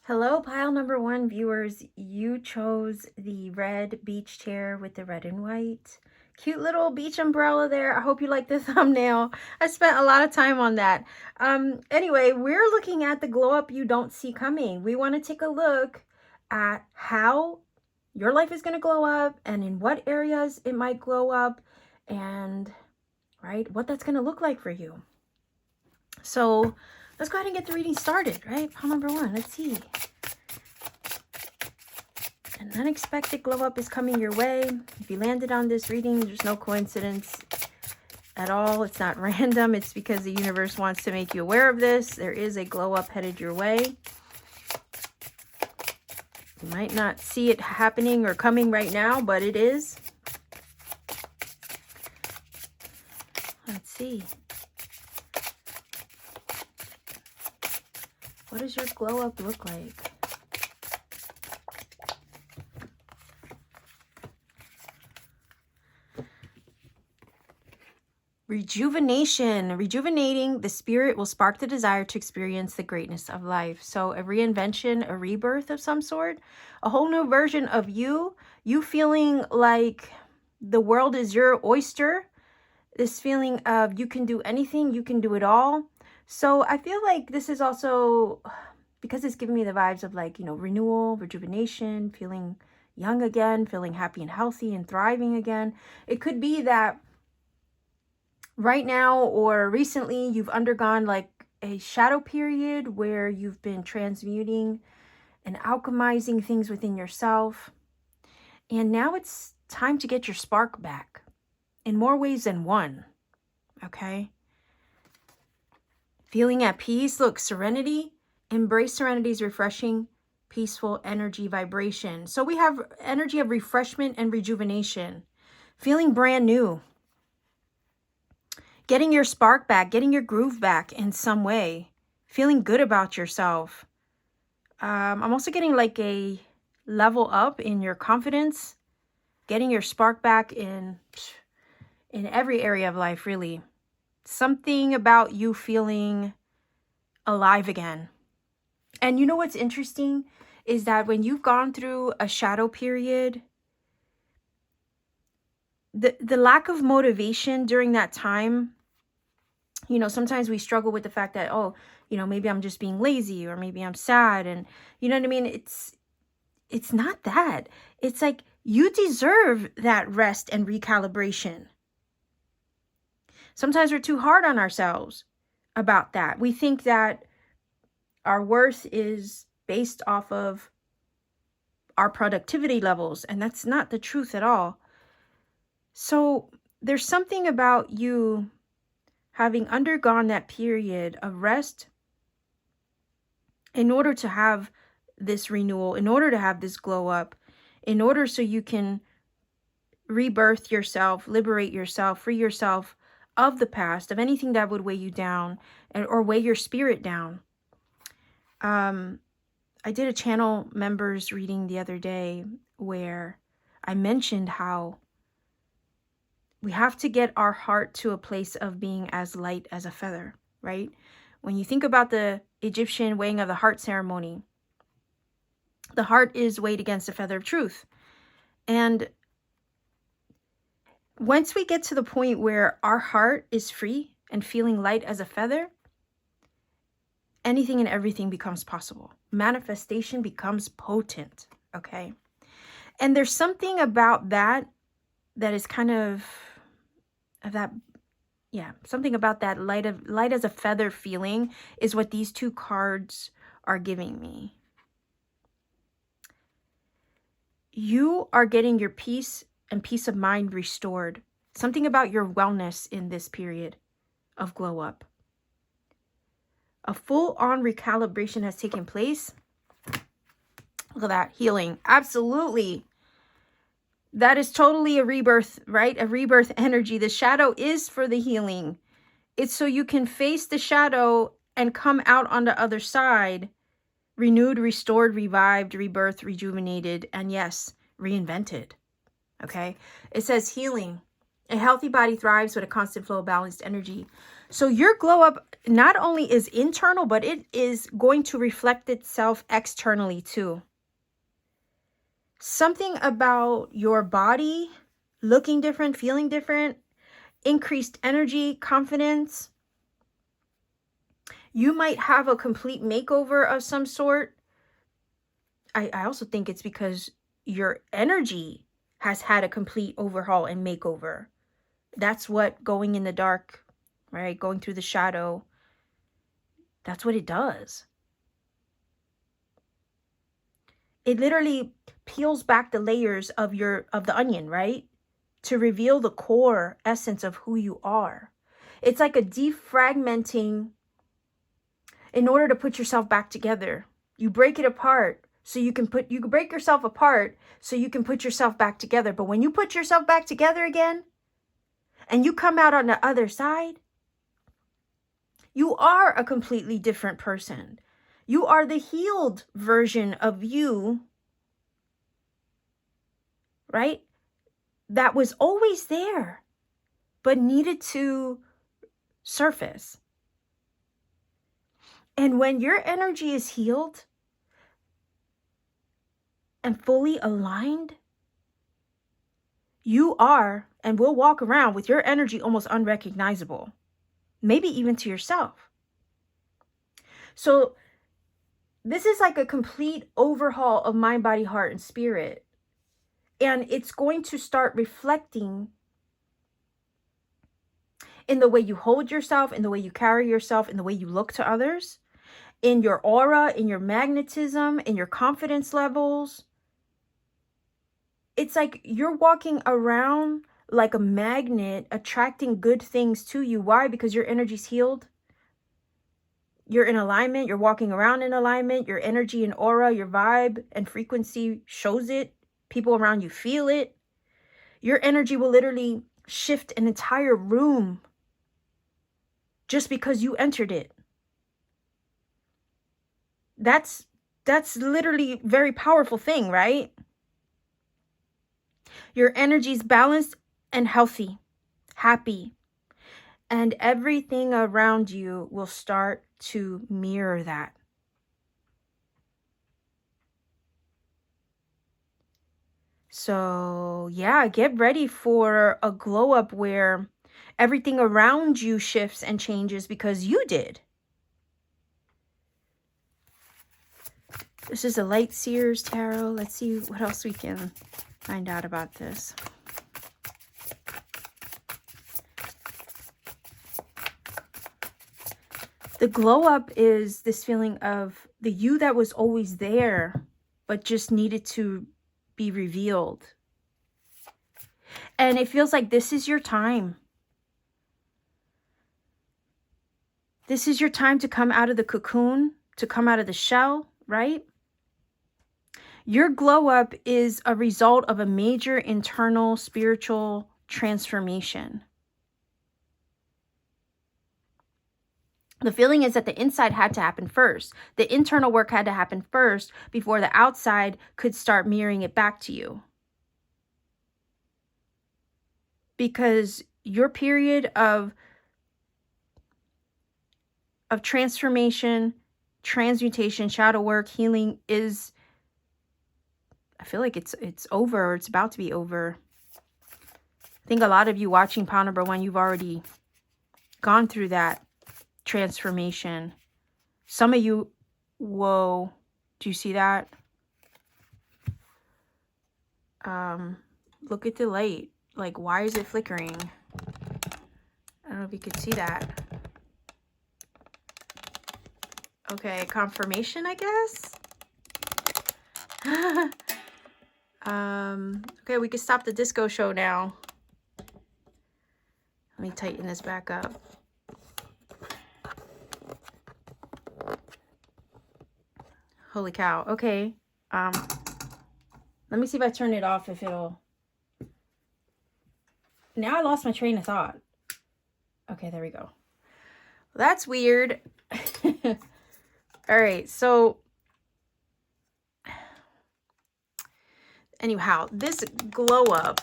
Hello, pile number one viewers. You chose the red beach chair with the red and white. Cute little beach umbrella there. I hope you like the thumbnail. I spent a lot of time on that. Anyway, we're looking at the glow up you don't see coming. We want to take a look at how your life is going to glow up and in what areas it might glow up and what that's going to look like for you. So let's go ahead and get the reading started, right? Pile number one, let's see. An unexpected glow up is coming your way. If you landed on this reading, there's no coincidence at all. It's not random. It's because the universe wants to make you aware of this. There is a glow up headed your way. You might not see it happening or coming right now, but it is. Let's see. What does your glow up look like? Rejuvenation. Rejuvenating the spirit will spark the desire to experience the greatness of life. So a reinvention, a rebirth of some sort, a whole new version of you feeling like the world is your oyster, this feeling of you can do anything, you can do it all. So I feel like this is also, because it's giving me the vibes of like, renewal, rejuvenation, feeling young again, feeling happy and healthy and thriving again. It could be that right now or recently you've undergone like a shadow period where you've been transmuting and alchemizing things within yourself. And now it's time to get your spark back in more ways than one. Okay? Feeling at peace. Look, serenity. Embrace serenity's refreshing, peaceful energy vibration. So we have energy of refreshment and rejuvenation. Feeling brand new. Getting your spark back, getting your groove back in some way. Feeling good about yourself. I'm also getting like a level up in your confidence. Getting your spark back in every area of life, really. Something about you feeling alive again. And you know what's interesting is that when you've gone through a shadow period, the lack of motivation during that time, sometimes we struggle with the fact that, maybe I'm just being lazy or maybe I'm sad. And you know what I mean? It's not that. It's like you deserve that rest and recalibration. Sometimes we're too hard on ourselves about that. We think that our worth is based off of our productivity levels, and that's not the truth at all. So there's something about you having undergone that period of rest in order to have this renewal, in order to have this glow up, in order so you can rebirth yourself, liberate yourself, free yourself of the past, of anything that would weigh you down or weigh your spirit down. I did a channel members reading the other day where I mentioned how we have to get our heart to a place of being as light as a feather, right? When you think about the Egyptian weighing of the heart ceremony, the heart is weighed against the feather of truth. And once we get to the point where our heart is free and feeling light as a feather, anything and everything becomes possible. Manifestation becomes potent, okay? And there's something about that is kind of that, something about that light as a feather feeling is what these two cards are giving me. You are getting your peace and peace of mind restored. Something about your wellness in this period of glow up. A full-on recalibration has taken place. Look at that, healing. Absolutely. That is totally a rebirth, right? A rebirth energy. The shadow is for the healing. It's so you can face the shadow and come out on the other side, renewed, restored, revived, rebirthed, rejuvenated, and yes, reinvented. Okay? It says healing. A healthy body thrives with a constant flow of balanced energy. So your glow up not only is internal, but it is going to reflect itself externally too. Something about your body looking different, feeling different, increased energy, confidence. You might have a complete makeover of some sort. I also think it's because your energy has had a complete overhaul and makeover. That's what going in the dark, right? Going through the shadow, that's what it does. It literally peels back the layers of the onion, right? To reveal the core essence of who you are. It's like a defragmenting in order to put yourself back together. You break it apart so you can break yourself apart so you can put yourself back together. But when you put yourself back together again and you come out on the other side, you are a completely different person. You are the healed version of you, right? That was always there, but needed to surface. And when your energy is healed and fully aligned, you are and will walk around with your energy almost unrecognizable, maybe even to yourself. So this is like a complete overhaul of mind, body, heart, and spirit. And it's going to start reflecting in the way you hold yourself, in the way you carry yourself, in the way you look to others, in your aura, in your magnetism, in your confidence levels. It's like you're walking around like a magnet, attracting good things to you. Why? Because your energy's healed. You're in alignment. You're walking around in alignment. Your energy and aura, your vibe and frequency shows it. People around you feel it. Your energy will literally shift an entire room just because you entered it. That's literally a very powerful thing, right? Your energy's balanced and healthy, happy, and everything around you will start to mirror that. So yeah, get ready for a glow up where everything around you shifts and changes because you did. This is a Light Seers Tarot. Let's see what else we can find out about this. The glow up is this feeling of the you that was always there, but just needed to be revealed. And it feels like this is your time. This is your time to come out of the cocoon, to come out of the shell, right? Your glow up is a result of a major internal spiritual transformation. The feeling is that the inside had to happen first. The internal work had to happen first before the outside could start mirroring it back to you. Because your period of transformation, transmutation, shadow work, healing is, I feel like it's over, or it's about to be over. I think a lot of you watching pile number 1, you've already gone through that transformation. Some of you, whoa, do you see that? Look at the light. Like, why is it flickering? I don't know if you could see that. Okay, confirmation, I guess. Okay, we can stop the disco show now. Let me tighten this back up. Holy cow. Okay. Let me see if I turn it off, if it'll. Now I lost my train of thought. Okay, there we go. That's weird. All right, so anyhow, this glow up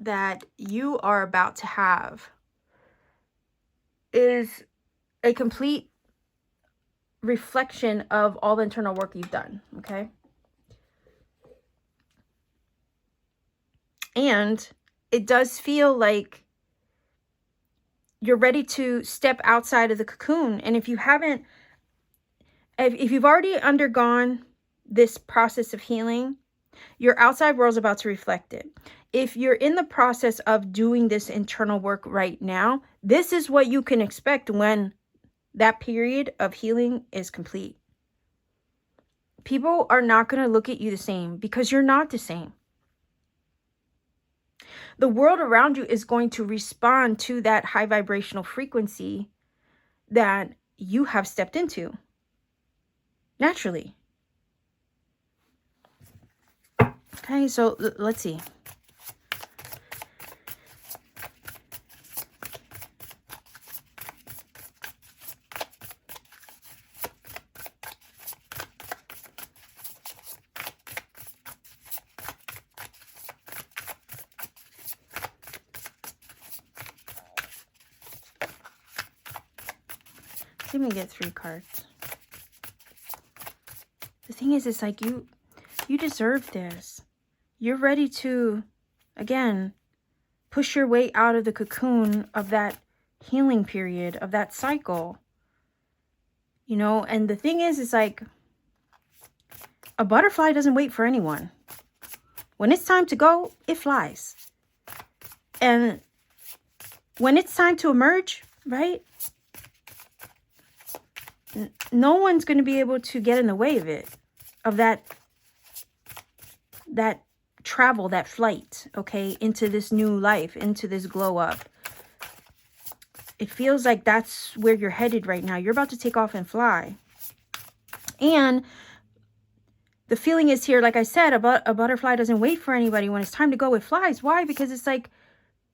that you are about to have is a complete reflection of all the internal work you've done, okay? And it does feel like you're ready to step outside of the cocoon. And if you haven't, if you've already undergone this process of healing, your outside world's about to reflect it. If you're in the process of doing this internal work right now, this is what you can expect when that period of healing is complete. People are not going to look at you the same because you're not the same. The world around you is going to respond to that high vibrational frequency that you have stepped into naturally. Okay, so let's see. Let me get 3 cards. The thing is, it's like you deserve this. You're ready to, again, push your way out of the cocoon of that healing period, of that cycle. You know, and the thing is, it's like a butterfly doesn't wait for anyone. When it's time to go, it flies. And when it's time to emerge, right? No one's going to be able to get in the way of it, of that travel, that flight, okay, into this new life, into this glow up. It feels like that's where you're headed right now. You're about to take off and fly. And the feeling is here, like I said, a butterfly doesn't wait for anybody. When it's time to go, it flies. Why? Because it's like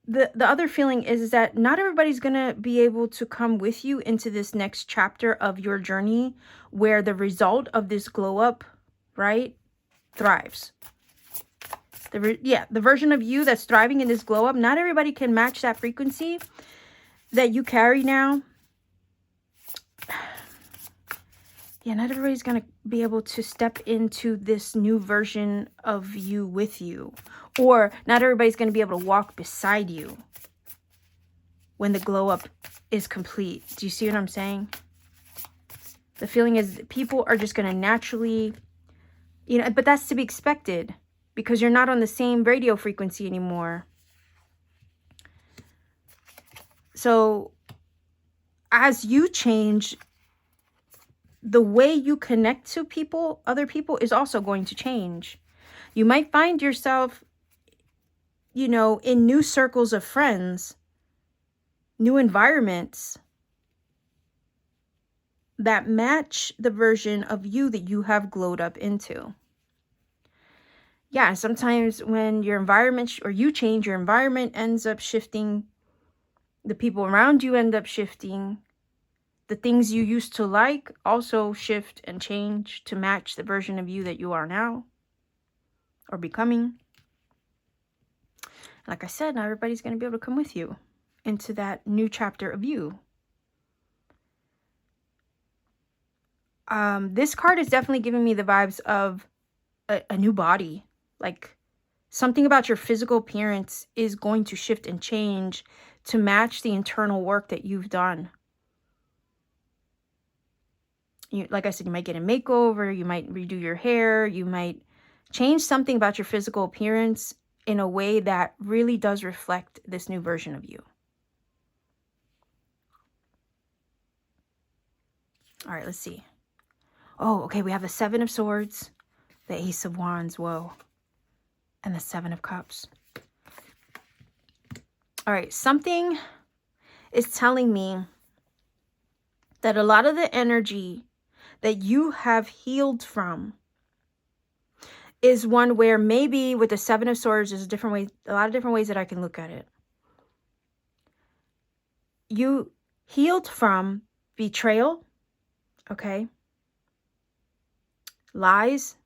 the other feeling is that not everybody's going to be able to come with you into this next chapter of your journey where the result of this glow up, right, thrives. The version of you that's thriving in this glow up, not everybody can match that frequency that you carry now. Yeah, not everybody's going to be able to step into this new version of you with you. Or not everybody's going to be able to walk beside you when the glow up is complete. Do you see what I'm saying? The feeling is people are just going to naturally, you know, but that's to be expected because you're not on the same radio frequency anymore. So as you change, the way you connect to people, other people, is also going to change. You might find yourself, you know, in new circles of friends, new environments that match the version of you that you have glowed up into. Yeah, sometimes when your environment or you change, your environment ends up shifting. The people around you end up shifting. The things you used to like also shift and change to match the version of you that you are now or becoming. Like I said, not everybody's going to be able to come with you into that new chapter of you. This card is definitely giving me the vibes of a new body. Like something about your physical appearance is going to shift and change to match the internal work that you've done. Like I said, you might get a makeover, you might redo your hair, you might change something about your physical appearance in a way that really does reflect this new version of you. All right, let's see. Oh, okay, we have the 7 of Swords, the Ace of Wands, whoa, and the 7 of Cups. All right, something is telling me that a lot of the energy that you have healed from is one where maybe with the 7 of Swords, there's a lot of different ways that I can look at it. You healed from betrayal, okay? Lies,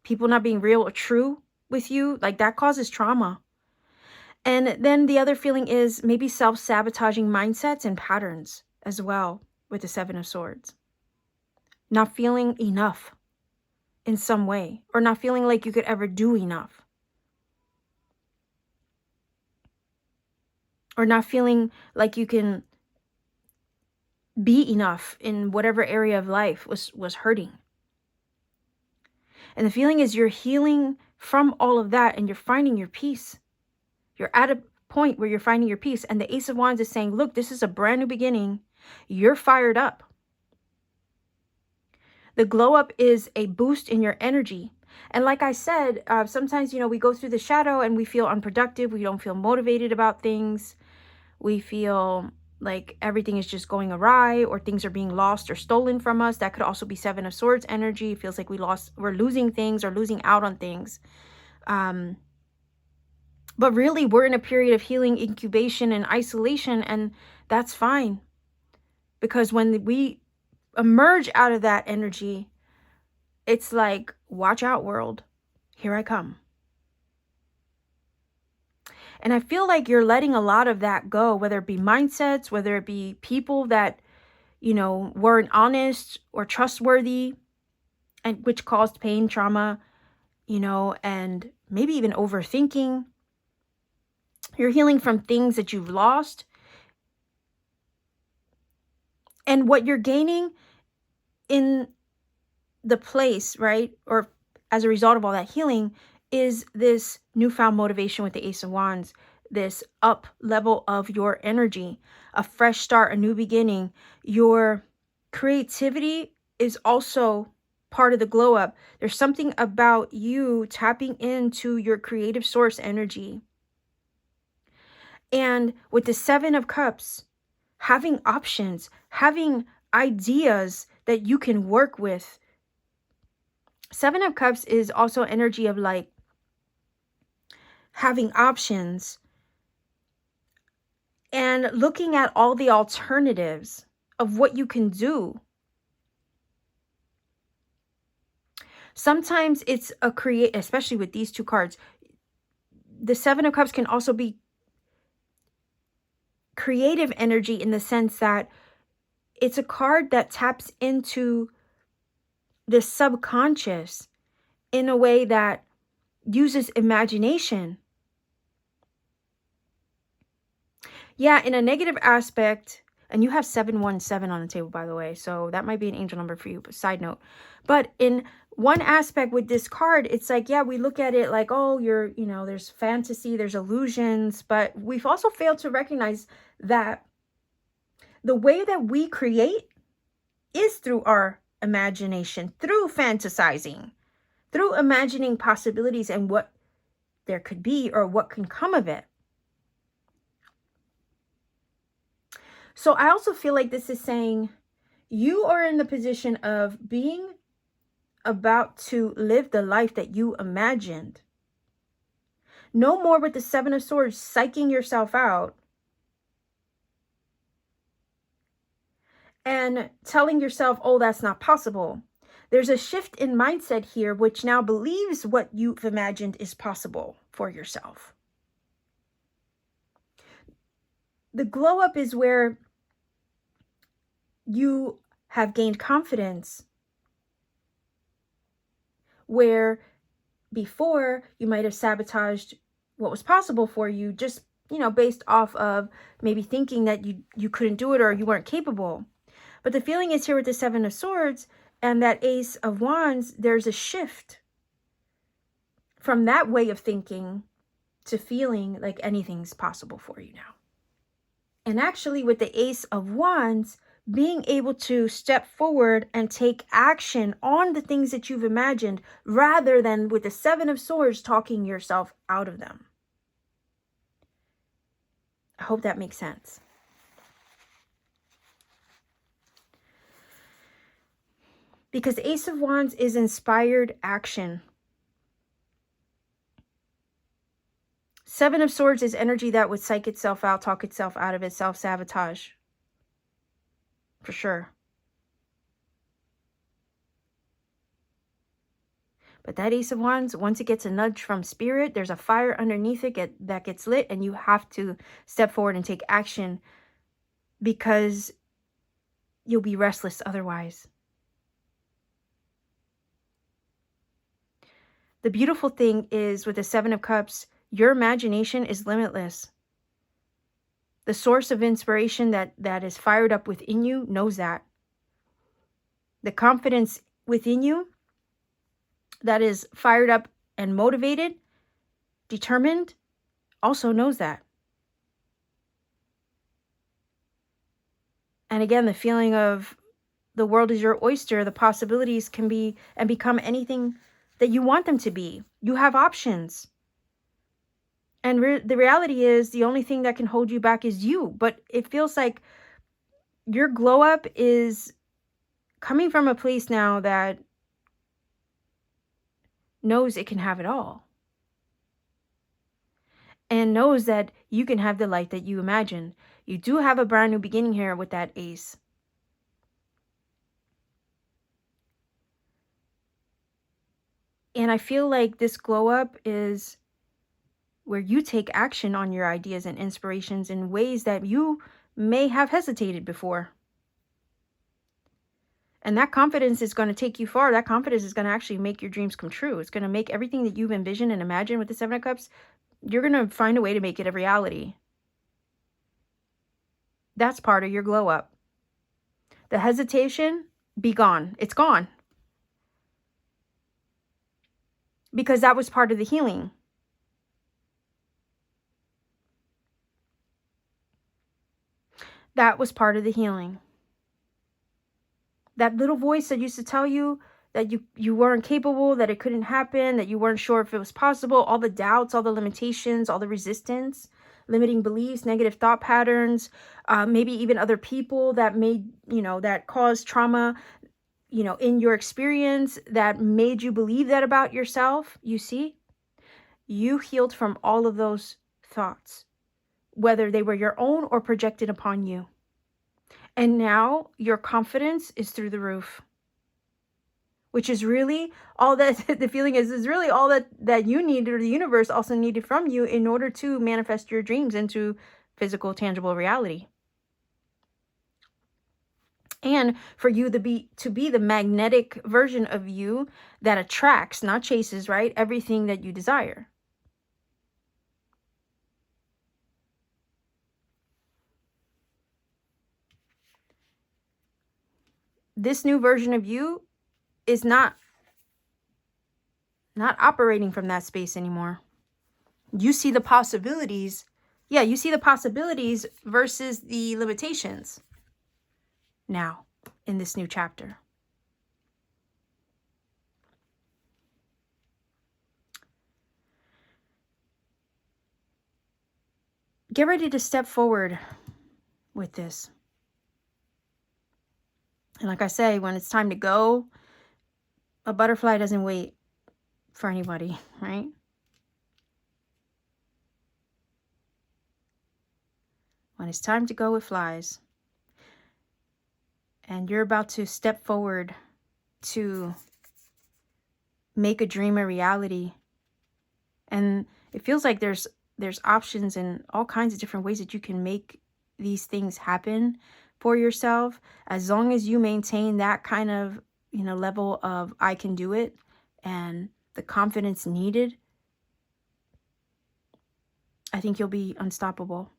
people not being real or true with you, like that causes trauma. And then the other feeling is maybe self-sabotaging mindsets and patterns as well with the Seven of Swords. Not feeling enough in some way, or not feeling like you could ever do enough. Or not feeling like you can be enough in whatever area of life was hurting. And the feeling is you're healing from all of that and you're finding your peace. You're at a point where you're finding your peace. And the Ace of Wands is saying, look, this is a brand new beginning. You're fired up. The glow up is a boost in your energy. And like I said, sometimes, we go through the shadow and we feel unproductive. We don't feel motivated about things. We feel like everything is just going awry, or things are being lost or stolen from us. That could also be Seven of Swords energy. It feels like we're losing things or losing out on things. But really, we're in a period of healing, incubation, and isolation, and that's fine. Because when we emerge out of that energy, it's like, watch out, world. Here I come. And I feel like you're letting a lot of that go, whether it be mindsets, whether it be people that, weren't honest or trustworthy, and which caused pain, trauma, and maybe even overthinking. You're healing from things that you've lost. And what you're gaining in the place, right? Or as a result of all that healing, is this newfound motivation with the Ace of Wands, this up level of your energy, a fresh start, a new beginning. Your creativity is also part of the glow up. There's something about you tapping into your creative source energy. And with the Seven of Cups, having options, having ideas that you can work with. Seven of Cups is also energy of like having options and looking at all the alternatives of what you can do. Sometimes it's especially with these two cards, the Seven of Cups can also be creative energy in the sense that it's a card that taps into the subconscious in a way that uses imagination. Yeah, in a negative aspect, and you have 717 on the table, by the way, so that might be an angel number for you, but side note. But in one aspect with this card, it's like, yeah, we look at it like, oh, there's fantasy, there's illusions, but we've also failed to recognize that the way that we create is through our imagination, through fantasizing, through imagining possibilities and what there could be or what can come of it. So I also feel like this is saying you are in the position of being about to live the life that you imagined. No more with the Seven of Swords psyching yourself out and telling yourself, oh, that's not possible. There's a shift in mindset here, which now believes what you've imagined is possible for yourself. The glow up is where you have gained confidence, where before you might have sabotaged what was possible for you just, based off of maybe thinking that you couldn't do it or you weren't capable. But the feeling is here with the Seven of Swords and that Ace of Wands, there's a shift from that way of thinking to feeling like anything's possible for you now. And actually with the Ace of Wands, being able to step forward and take action on the things that you've imagined rather than with the Seven of Swords talking yourself out of them. I hope that makes sense. Because Ace of Wands is inspired action. Seven of Swords is energy that would psych itself out, talk itself out of it, self-sabotage. For sure. But that Ace of Wands, once it gets a nudge from Spirit, there's a fire underneath it that gets lit, and you have to step forward and take action, because you'll be restless otherwise. The beautiful thing is, with the Seven of Cups, your imagination is limitless. The source of inspiration that is fired up within you knows that. The confidence within you that is fired up and motivated, determined, also knows that. And again, the feeling of the world is your oyster, the possibilities can be and become anything that you want them to be. You have options. And the reality is, the only thing that can hold you back is you. But it feels like your glow up is coming from a place now that knows it can have it all. And knows that you can have the light that you imagine. You do have a brand new beginning here with that Ace. And I feel like this glow up is where you take action on your ideas and inspirations in ways that you may have hesitated before. And that confidence is going to take you far. That confidence is going to actually make your dreams come true. It's going to make everything that you've envisioned and imagined with the Seven of Cups, you're going to find a way to make it a reality. That's part of your glow up. The hesitation, be gone. It's gone. Because that was part of the healing. That was part of the healing. That little voice that used to tell you that you weren't capable, that it couldn't happen, that you weren't sure if it was possible, all the doubts, all the limitations, all the resistance, limiting beliefs, negative thought patterns, maybe even other people that made, that caused trauma, in your experience, that made you believe that about yourself. You see, you healed from all of those thoughts, whether they were your own or projected upon you. And now your confidence is through the roof, which is really all that the feeling is really all that you needed, or the universe also needed from you, in order to manifest your dreams into physical, tangible reality. And for you to be the magnetic version of you that attracts, not chases, right? Everything that you desire. This new version of you is not operating from that space anymore. You see the possibilities. Yeah, you see the possibilities versus the limitations now in this new chapter. Get ready to step forward with this. And like I say, when it's time to go, a butterfly doesn't wait for anybody, right? When it's time to go, it flies. And you're about to step forward to make a dream a reality. And it feels like there's options and all kinds of different ways that you can make these things happen for yourself, as long as you maintain that kind of, level of I can do it and the confidence needed. I think you'll be unstoppable.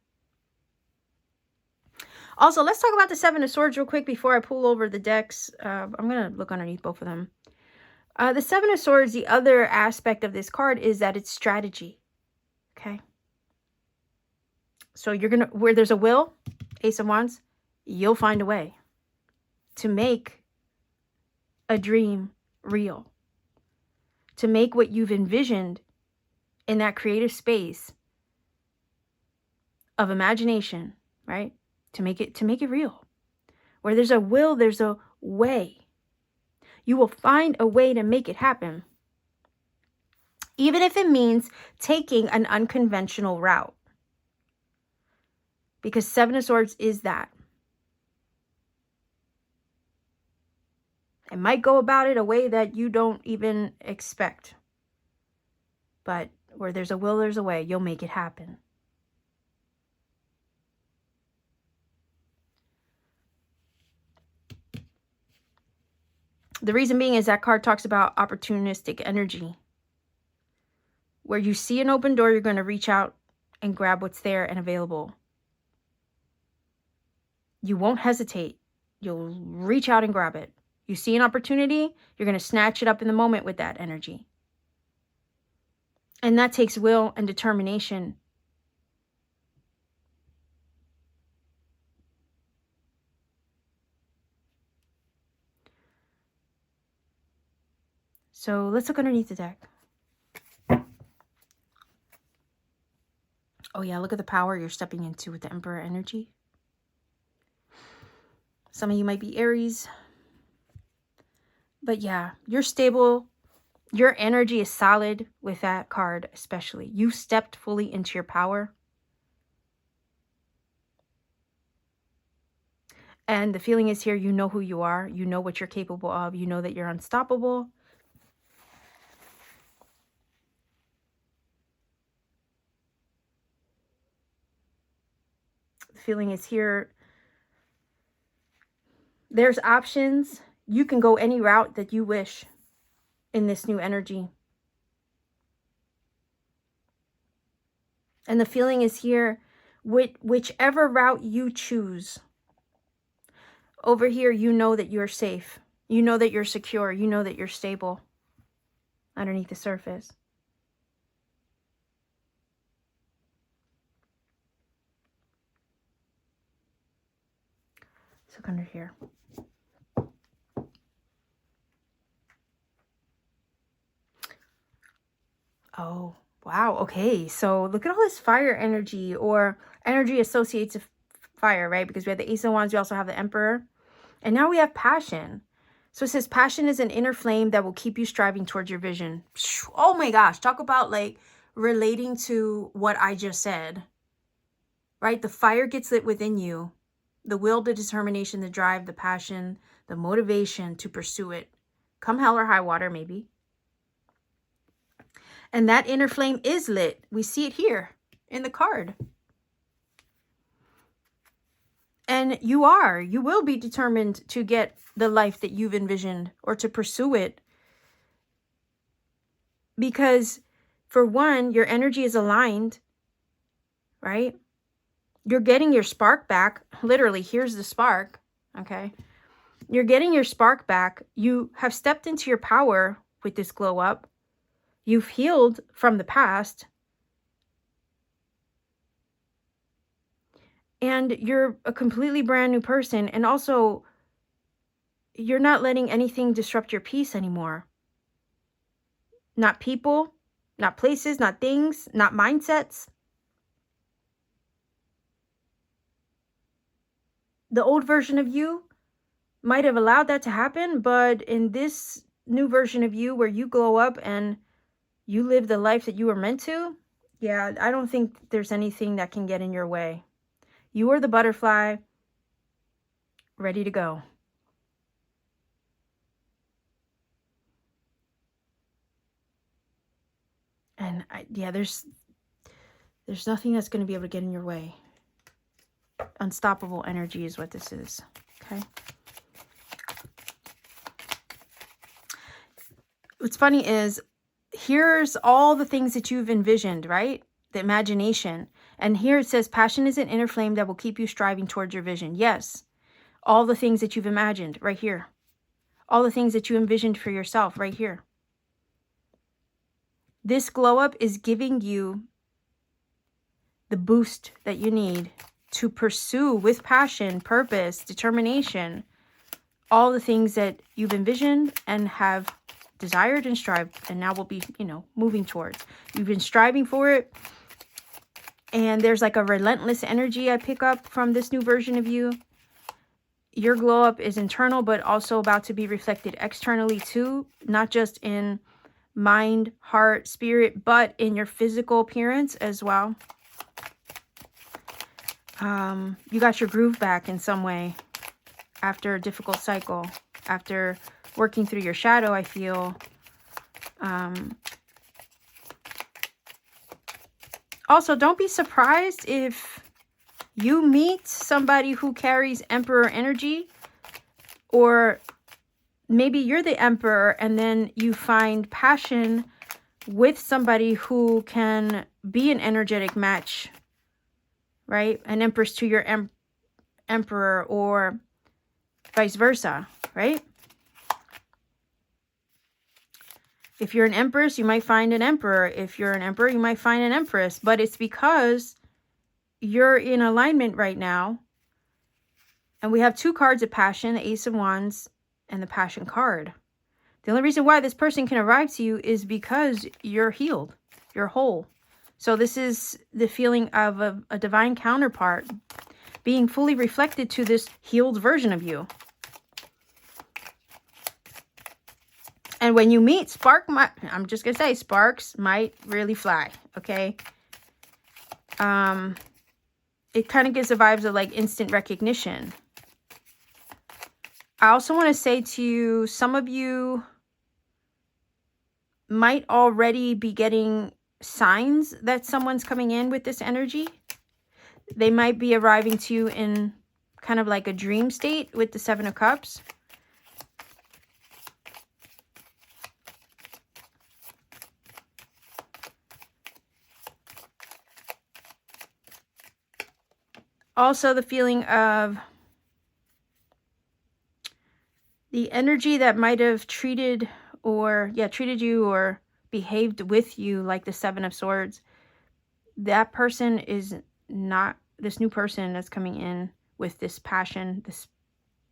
Also, let's talk about the Seven of Swords real quick before I pull over the decks. I'm going to look underneath both of them. The Seven of Swords, the other aspect of this card is that it's strategy. Okay. So you're going to, where there's a will, Ace of Wands, you'll find a way to make a dream real. To make what you've envisioned in that creative space of imagination, right? To make it real. Where there's a will, there's a way. You will find a way to make it happen. Even if it means taking an unconventional route. Because Seven of Swords is that. It might go about it a way that you don't even expect. But where there's a will, there's a way. You'll make it happen. The reason being is that card talks about opportunistic energy. Where you see an open door, you're going to reach out and grab what's there and available. You won't hesitate. You'll reach out and grab it. You see an opportunity, you're going to snatch it up in the moment with that energy. And that takes will and determination. So let's look underneath the deck. Oh yeah, look at the power you're stepping into with the Emperor energy. Some of you might be Aries. But yeah, you're stable. Your energy is solid with that card especially. You stepped fully into your power. And the feeling is here, you know who you are. You know what you're capable of. You know that you're unstoppable. The feeling is here. There's options. You can go any route that you wish in this new energy. And the feeling is here, whichever route you choose. Over here, you know that you're safe. You know that you're secure. You know that you're stable underneath the surface. Let's look under here. Oh, wow. Okay. So look at all this fire energy or energy associated to fire, right? Because we have the Ace of Wands. We also have the Emperor. And now we have passion. So it says passion is an inner flame that will keep you striving towards your vision. Oh my gosh. Talk about like relating to what I just said, right? The fire gets lit within you. The will, the determination, the drive, the passion, the motivation to pursue it. Come hell or high water, maybe. And that inner flame is lit. We see it here in the card. And you will be determined to get the life that you've envisioned or to pursue it. Because for one, your energy is aligned, right? You're getting your spark back. Literally, here's the spark, okay? You're getting your spark back. You have stepped into your power with this glow up. You've healed from the past. And you're a completely brand new person. And also, you're not letting anything disrupt your peace anymore. Not people, not places, not things, not mindsets. The old version of you might have allowed that to happen, but in this new version of you where you glow up and you live the life that you were meant to, yeah, I don't think there's anything that can get in your way. You are the butterfly, ready to go. And yeah, there's nothing that's going to be able to get in your way. Unstoppable energy is what this is, okay? What's funny is, here's all the things that you've envisioned, right? The imagination. And here it says, passion is an inner flame that will keep you striving towards your vision. Yes, all the things that you've imagined right here. All the things that you envisioned for yourself right here. This glow up is giving you the boost that you need to pursue with passion, purpose, determination, all the things that you've envisioned and have desired and strived, and now will be, moving towards. You've been striving for it, and there's like a relentless energy I pick up from this new version of you. Your glow up is internal, but also about to be reflected externally too, not just in mind, heart, spirit, but in your physical appearance as well. You got your groove back in some way after a difficult cycle, after working through your shadow, I feel. Also, don't be surprised if you meet somebody who carries Emperor energy, or maybe you're the Emperor and then you find passion with somebody who can be an energetic match, right? An Empress to your Emperor, or vice versa, right? If you're an Empress, you might find an Emperor. If you're an Emperor, you might find an Empress. But it's because you're in alignment right now. And we have two cards of passion, the Ace of Wands and the Passion card. The only reason why this person can arrive to you is because you're healed. You're whole. So this is the feeling of a divine counterpart being fully reflected to this healed version of you. And when you meet, I'm just going to say, sparks might really fly, okay? It kind of gives the vibes of like instant recognition. I also want to say to you, some of you might already be getting signs that someone's coming in with this energy. They might be arriving to you in kind of like a dream state with the Seven of Cups. Also, the feeling of the energy that might have treated you or behaved with you like the Seven of Swords. That person is not, this new person that's coming in with this passion, this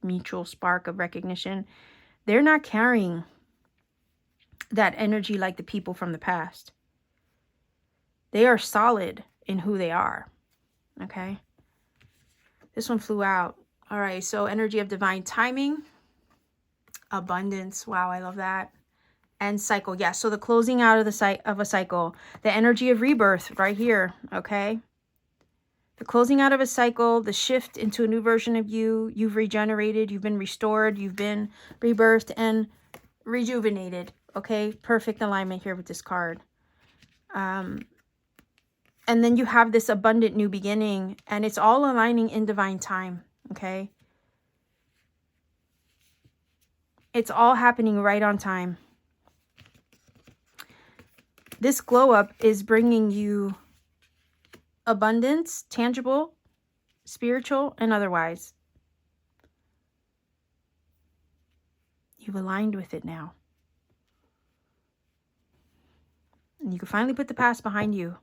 mutual spark of recognition. They're not carrying that energy like the people from the past. They are solid in who they are. Okay. This one flew out. All right. So energy of divine timing. Abundance. Wow. I love that. And cycle. Yeah. So the closing out of a cycle. The energy of rebirth right here. Okay. The closing out of a cycle, the shift into a new version of you. You've regenerated. You've been restored. You've been rebirthed and rejuvenated. Okay. Perfect alignment here with this card. And then you have this abundant new beginning, and it's all aligning in divine time, okay? It's all happening right on time. This glow up is bringing you abundance, tangible, spiritual, and otherwise. You've aligned with it now. And you can finally put the past behind you.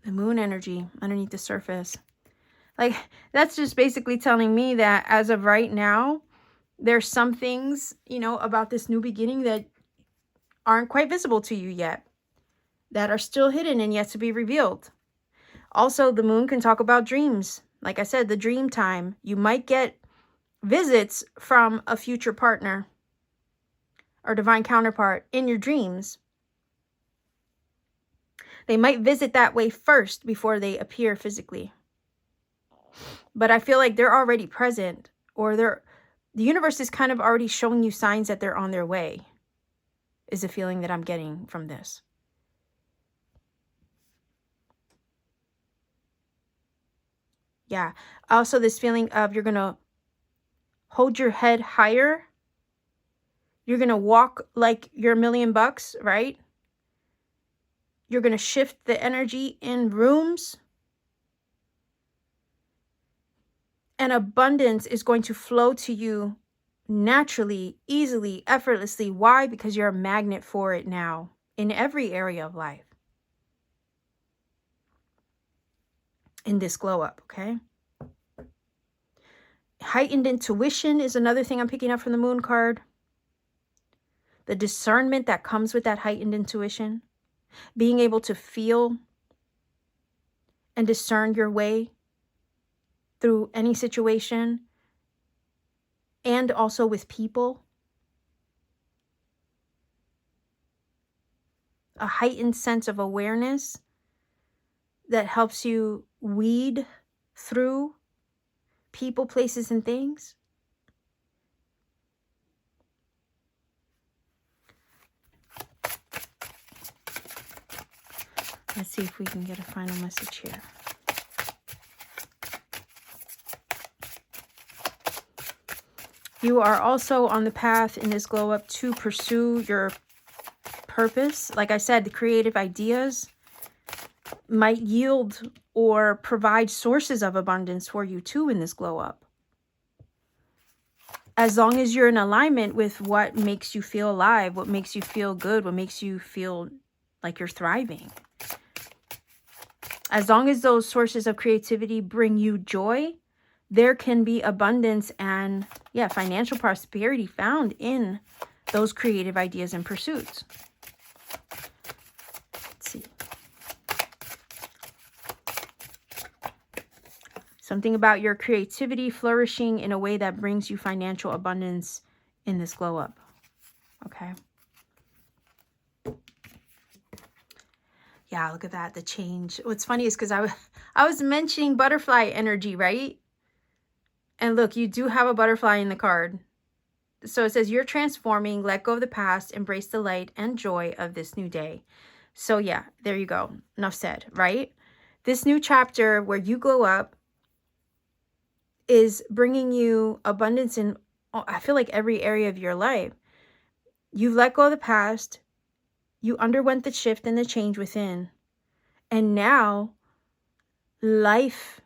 The moon energy underneath the surface. Like, that's just basically telling me that as of right now, there's some things, you know, about this new beginning that aren't quite visible to you yet, that are still hidden and yet to be revealed. Also, the moon can talk about dreams. Like I said, the dream time. You might get visits from a future partner or divine counterpart in your dreams. They might visit that way first before they appear physically. But I feel like they're already present, or the universe is kind of already showing you signs that they're on their way, is the feeling that I'm getting from this. Yeah. Also, this feeling of you're going to hold your head higher. You're going to walk like you're $1,000,000, right? You're going to shift the energy in rooms. And abundance is going to flow to you naturally, easily, effortlessly. Why? Because you're a magnet for it now in every area of life. In this glow up, okay? Heightened intuition is another thing I'm picking up from the moon card. The discernment that comes with that heightened intuition. Being able to feel and discern your way through any situation, and also with people. A heightened sense of awareness that helps you weed through people, places, and things. Let's see if we can get a final message here. You are also on the path in this glow up to pursue your purpose. Like I said, the creative ideas might yield or provide sources of abundance for you too in this glow up. As long as you're in alignment with what makes you feel alive, what makes you feel good, what makes you feel like you're thriving. As long as those sources of creativity bring you joy, there can be abundance and, yeah, financial prosperity found in those creative ideas and pursuits. Let's see. Something about your creativity flourishing in a way that brings you financial abundance in this glow up. Okay. Yeah, look at that, the change. What's funny is because I was mentioning butterfly energy, right? And look, you do have a butterfly in the card. So it says, you're transforming, let go of the past, embrace the light and joy of this new day. So yeah, there you go. Enough said, right? This new chapter where you glow up is bringing you abundance in, I feel like, every area of your life. You've let go of the past. You underwent the shift and the change within. And now life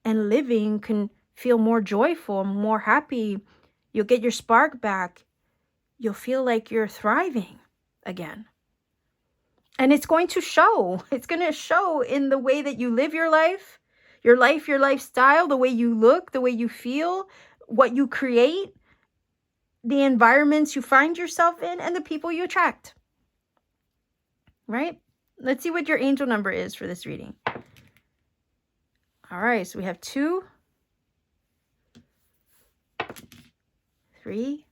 and living can feel more joyful, more happy. You'll get your spark back. You'll feel like you're thriving again. And it's going to show. It's going to show in the way that you live your life, your lifestyle, the way you look, the way you feel, what you create, the environments you find yourself in, and the people you attract. Right? Let's see what your angel number is for this reading. All right, so we have 2, 3,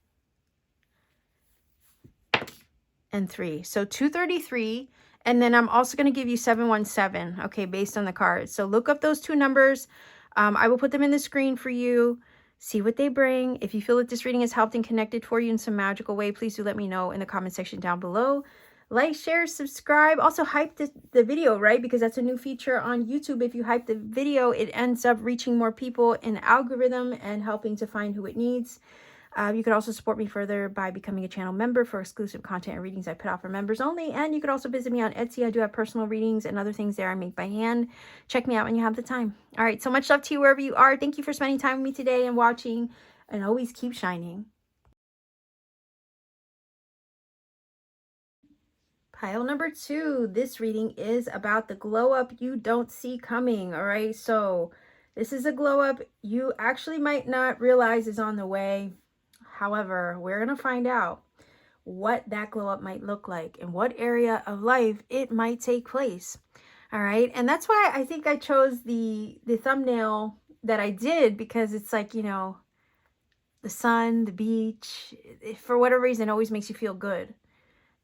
and 3. So 233, and then I'm also going to give you 717, okay, based on the card. So look up those 2 numbers. I will put them in the screen for you. See what they bring. If you feel that this reading has helped and connected for you in some magical way, please do let me know in the comment section down below. Like, share, subscribe. Also hype the video, right? Because that's a new feature on YouTube. If you hype the video, it ends up reaching more people in the algorithm and helping to find who it needs. You could also support me further by becoming a channel member for exclusive content and readings I put out for members only. And you could also visit me on Etsy. I do have personal readings and other things there I make by hand. Check me out when you have the time. All right, so much love to you wherever you are. Thank you for spending time with me today and watching. And always keep shining. Pile number 2, this reading is about the glow up you don't see coming. All right, so this is a glow up you actually might not realize is on the way. However, we're going to find out what that glow up might look like and what area of life it might take place. All right, and that's why I think I chose the thumbnail that I did, because it's like, you know, the sun, the beach, for whatever reason, it always makes you feel good.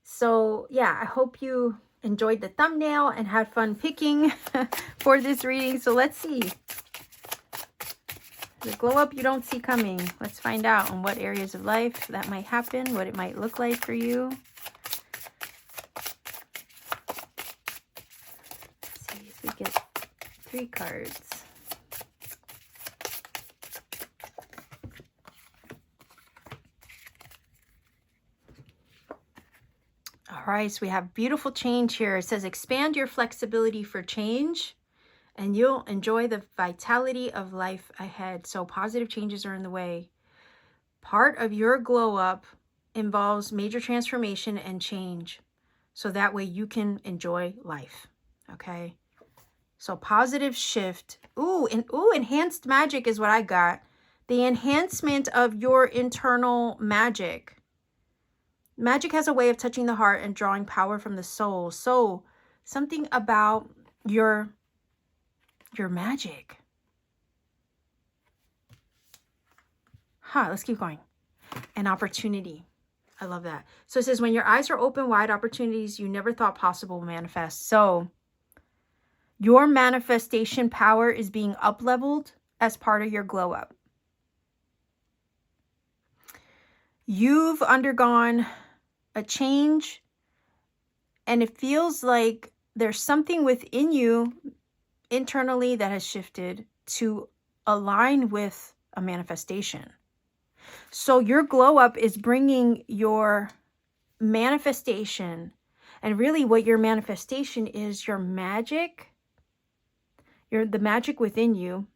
So yeah, I hope you enjoyed the thumbnail and had fun picking for this reading. So let's see. The glow up you don't see coming. Let's find out on what areas of life that might happen, what it might look like for you. Let's see if we get 3 cards. All right, so we have beautiful change here. It says expand your flexibility for change and you'll enjoy the vitality of life ahead. So positive changes are in the way. Part of your glow up involves major transformation and change. So that way you can enjoy life. Okay. So positive shift. Ooh, enhanced magic is what I got. The enhancement of your internal magic. Magic has a way of touching the heart and drawing power from the soul. So something about your magic. Let's keep going. An opportunity. I love that. So it says, when your eyes are open wide, opportunities you never thought possible will manifest. So your manifestation power is being up-leveled as part of your glow up. You've undergone a change, and it feels like there's something within you internally that has shifted to align with a manifestation. So your glow up is bringing your manifestation, and really what your manifestation is, your magic, the magic within you,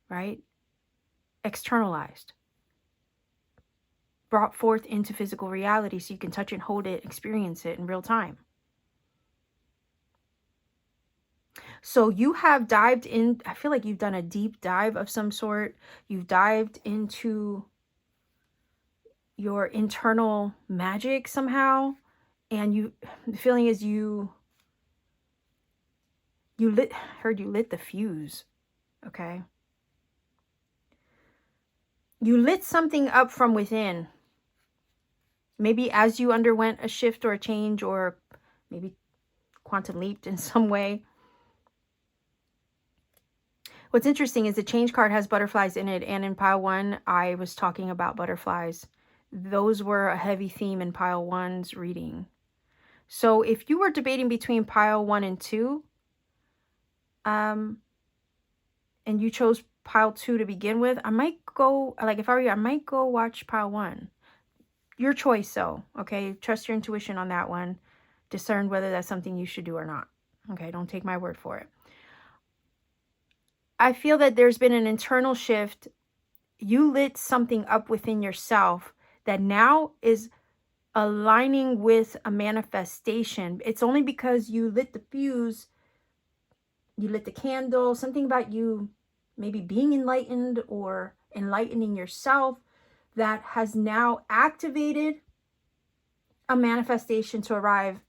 right? Externalized, brought forth into physical reality so you can touch it, hold it, experience it in real time. So you have dived in, I feel like you've done a deep dive of some sort. You've dived into your internal magic somehow. And the feeling is you lit the fuse. Okay. You lit something up from within. Maybe as you underwent a shift or a change, or maybe quantum leaped in some way. What's interesting is the change card has butterflies in it, and in pile 1, I was talking about butterflies. Those were a heavy theme in pile 1's reading. So if you were debating between pile 1 and 2, and you chose pile 2 to begin with, I might go, like if I were you, I might go watch pile 1. Your choice though, okay? Trust your intuition on that one. Discern whether that's something you should do or not. Okay, don't take my word for it. I feel that there's been an internal shift. You lit something up within yourself that now is aligning with a manifestation. It's only because you lit the fuse, you lit the candle, something about you maybe being enlightened or enlightening yourself that has now activated a manifestation to arrive.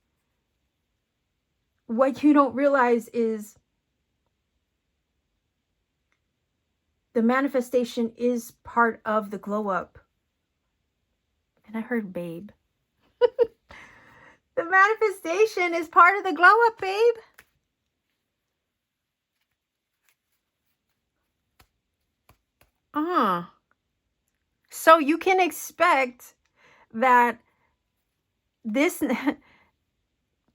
What you don't realize is the manifestation is part of the glow up. And I heard babe. The manifestation is part of the glow up, babe. So you can expect that this,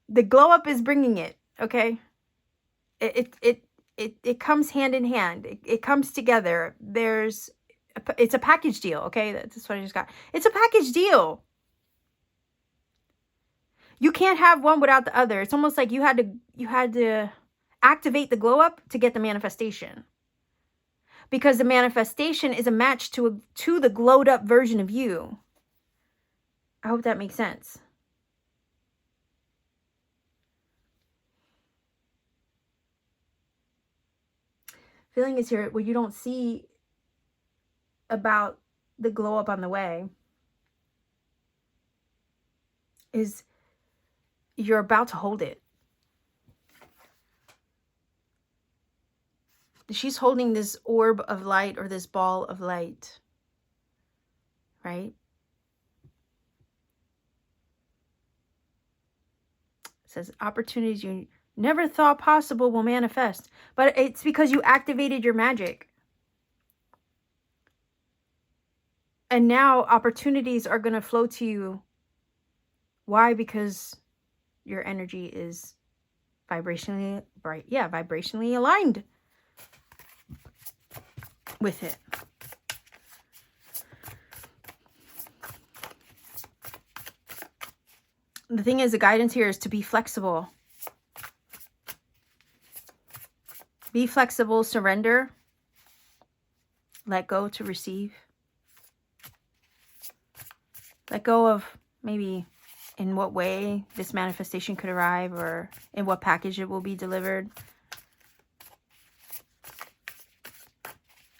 the glow up is bringing it, okay? It comes hand in hand. It comes together. It's a package deal, okay? That's what I just got. It's a package deal. You can't have one without the other. It's almost like you had to activate the glow up to get the manifestation. Because the manifestation is a match to the glowed up version of you. I hope that makes sense. Feeling is here, what you don't see about the glow up on the way is you're about to hold it. She's holding this orb of light, or this ball of light, right? It says opportunities you never thought possible will manifest. But it's because you activated your magic. And now opportunities are going to flow to you. Why? Because your energy is vibrationally vibrationally aligned with it. The thing is, the guidance here is to be flexible. Be flexible, surrender, let go to receive. Let go of maybe in what way this manifestation could arrive, or in what package it will be delivered.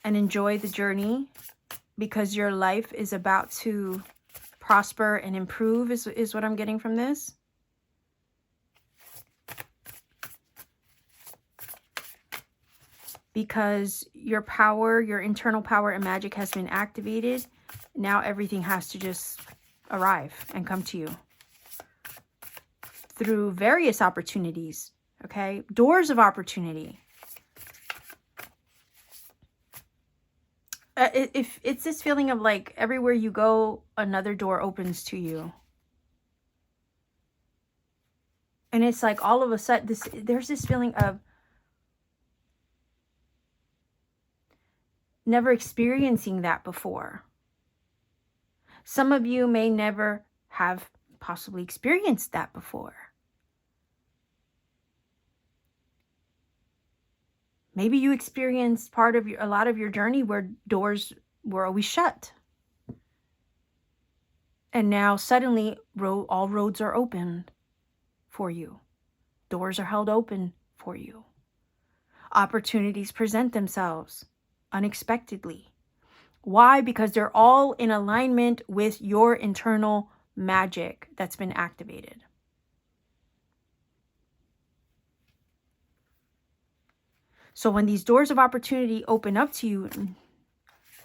And enjoy the journey, because your life is about to prosper and improve is what I'm getting from this. Because your power, your internal power and magic has been activated. Now everything has to just arrive and come to you through various opportunities, okay? Doors of opportunity. If it's this feeling of like everywhere you go, another door opens to you. And it's like all of a sudden, there's this feeling of never experiencing that before. Some of you may never have possibly experienced that before. Maybe you experienced a lot of your journey where doors were always shut. And now suddenly all roads are open for you. Doors are held open for you. Opportunities present themselves unexpectedly. Why? Because they're all in alignment with your internal magic that's been activated. So when these doors of opportunity open up to you,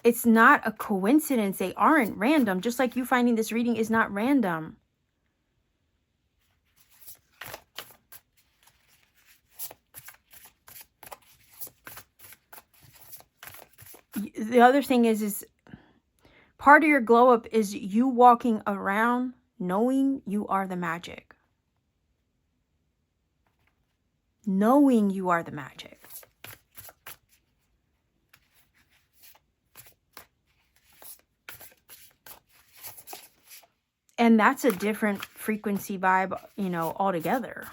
it's not a coincidence. They aren't random. Just like you finding this reading is not random. The other thing is part of your glow up is you walking around knowing you are the magic. Knowing you are the magic. And that's a different frequency vibe, you know, altogether.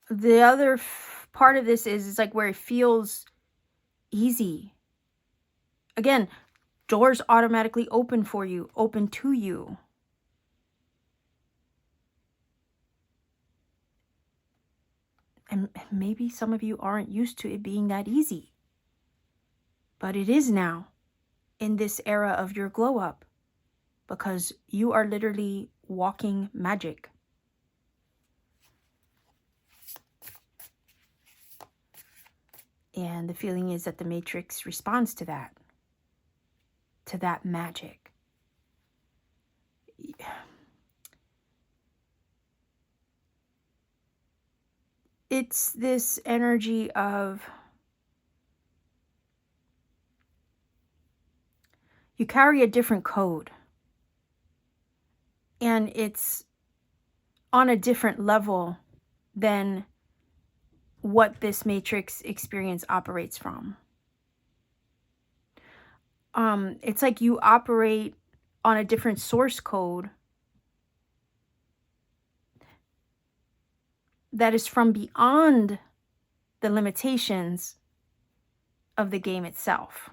The other part of this is like where it feels easy. Again, doors automatically open for you, open to you. And maybe some of you aren't used to it being that easy. But it is now in this era of your glow up, because you are literally walking magic. And the feeling is that the matrix responds to that magic. It's this energy of you carry a different code, and it's on a different level than what this matrix experience operates from. It's like you operate on a different source code that is from beyond the limitations of the game itself.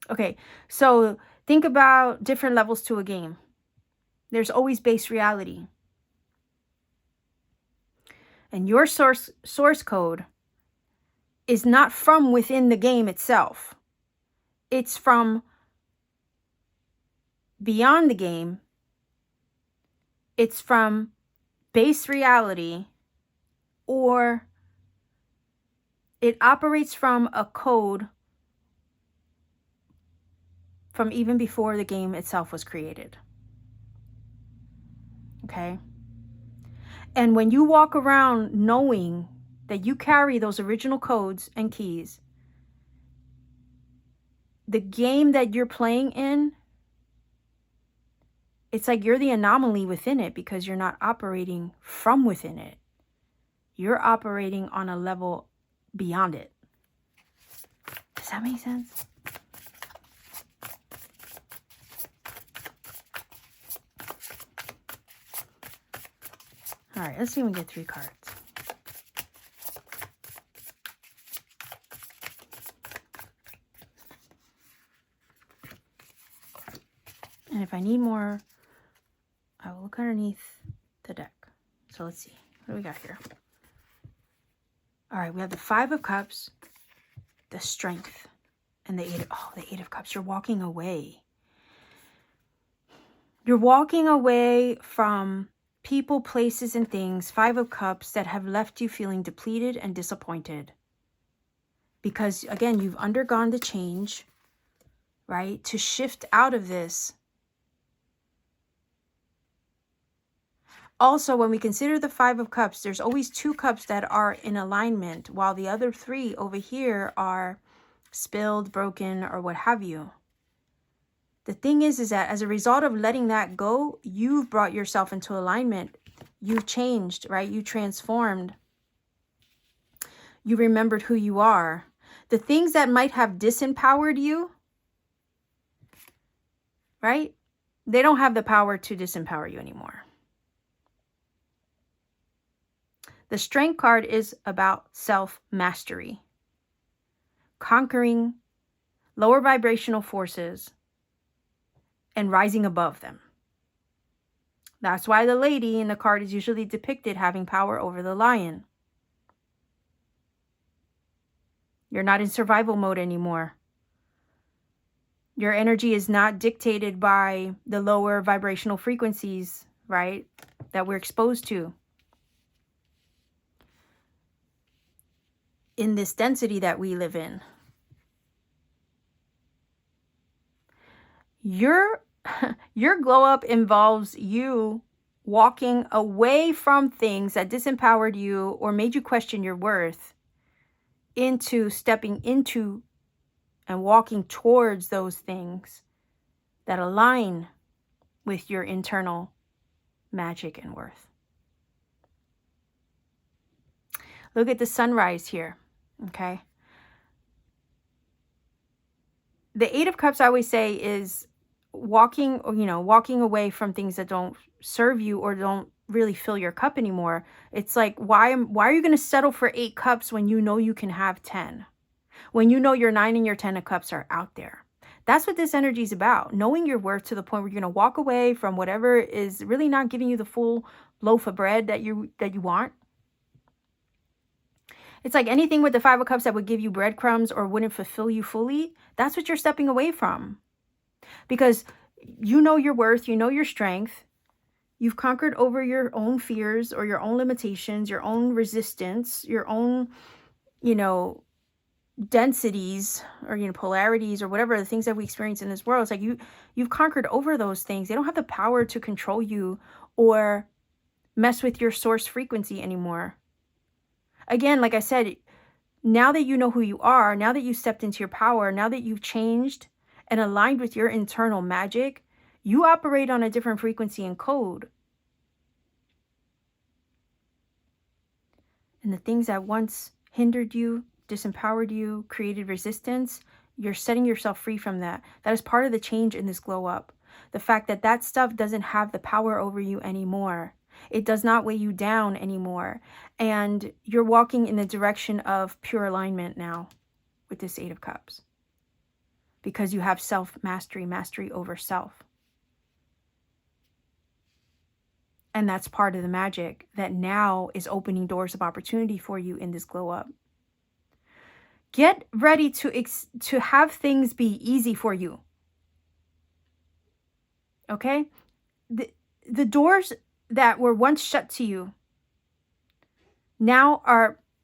Okay, so think about different levels to a game. There's always base reality. And your source code is not from within the game itself. It's from beyond the game. It's from base reality, or it operates from a code from even before the game itself was created. Okay? And when you walk around knowing that you carry those original codes and keys, the game that you're playing in, it's like you're the anomaly within it, because you're not operating from within it. You're operating on a level beyond it. Does that make sense? All right, let's see if we can get 3 cards. And if I need more, I will look underneath the deck. So let's see. What do we got here? All right, we have the 5 of Cups, the Strength, and the 8 of Cups. You're walking away. You're walking away from people, places, and things, 5 of Cups, that have left you feeling depleted and disappointed. Because, again, you've undergone the change, right? To shift out of this. Also, when we consider the Five of Cups, there's always 2 cups that are in alignment, while the other 3 over here are spilled, broken, or what have you. The thing is that as a result of letting that go, you've brought yourself into alignment. You've changed, right? You transformed. You remembered who you are. The things that might have disempowered you, right? They don't have the power to disempower you anymore. The Strength card is about self-mastery, conquering lower vibrational forces and rising above them. That's why the lady in the card is usually depicted having power over the lion. You're not in survival mode anymore. Your energy is not dictated by the lower vibrational frequencies, right, that we're exposed to in this density that we live in. Your glow up involves you walking away from things that disempowered you or made you question your worth, into stepping into and walking towards those things that align with your internal magic and worth. Look at the sunrise here, okay? The Eight of Cups, I always say, is walking away from things that don't serve you or don't really fill your cup anymore. It's like, why are you going to settle for 8 cups when you know you can have 10? When you know your 9 and your 10 of cups are out there. That's what this energy is about. Knowing your worth to the point where you're going to walk away from whatever is really not giving you the full loaf of bread that you want. It's like anything with the Five of Cups that would give you breadcrumbs or wouldn't fulfill you fully. That's what you're stepping away from. Because you know your worth, you know your strength. You've conquered over your own fears or your own limitations, your own resistance, your own, densities or, polarities or whatever the things that we experience in this world. It's like you've conquered over those things. They don't have the power to control you or mess with your source frequency anymore. Again, like I said, now that you know who you are, now that you stepped into your power, now that you've changed and aligned with your internal magic, you operate on a different frequency and code. And the things that once hindered you, disempowered you, created resistance, you're setting yourself free from that. That is part of the change in this glow up. The fact that that stuff doesn't have the power over you anymore. It does not weigh you down anymore. And you're walking in the direction of pure alignment now with this Eight of Cups. Because you have self-mastery, mastery over self. And that's part of the magic that now is opening doors of opportunity for you in this glow up. Get ready to have things be easy for you. Okay? The doors that were once shut to you now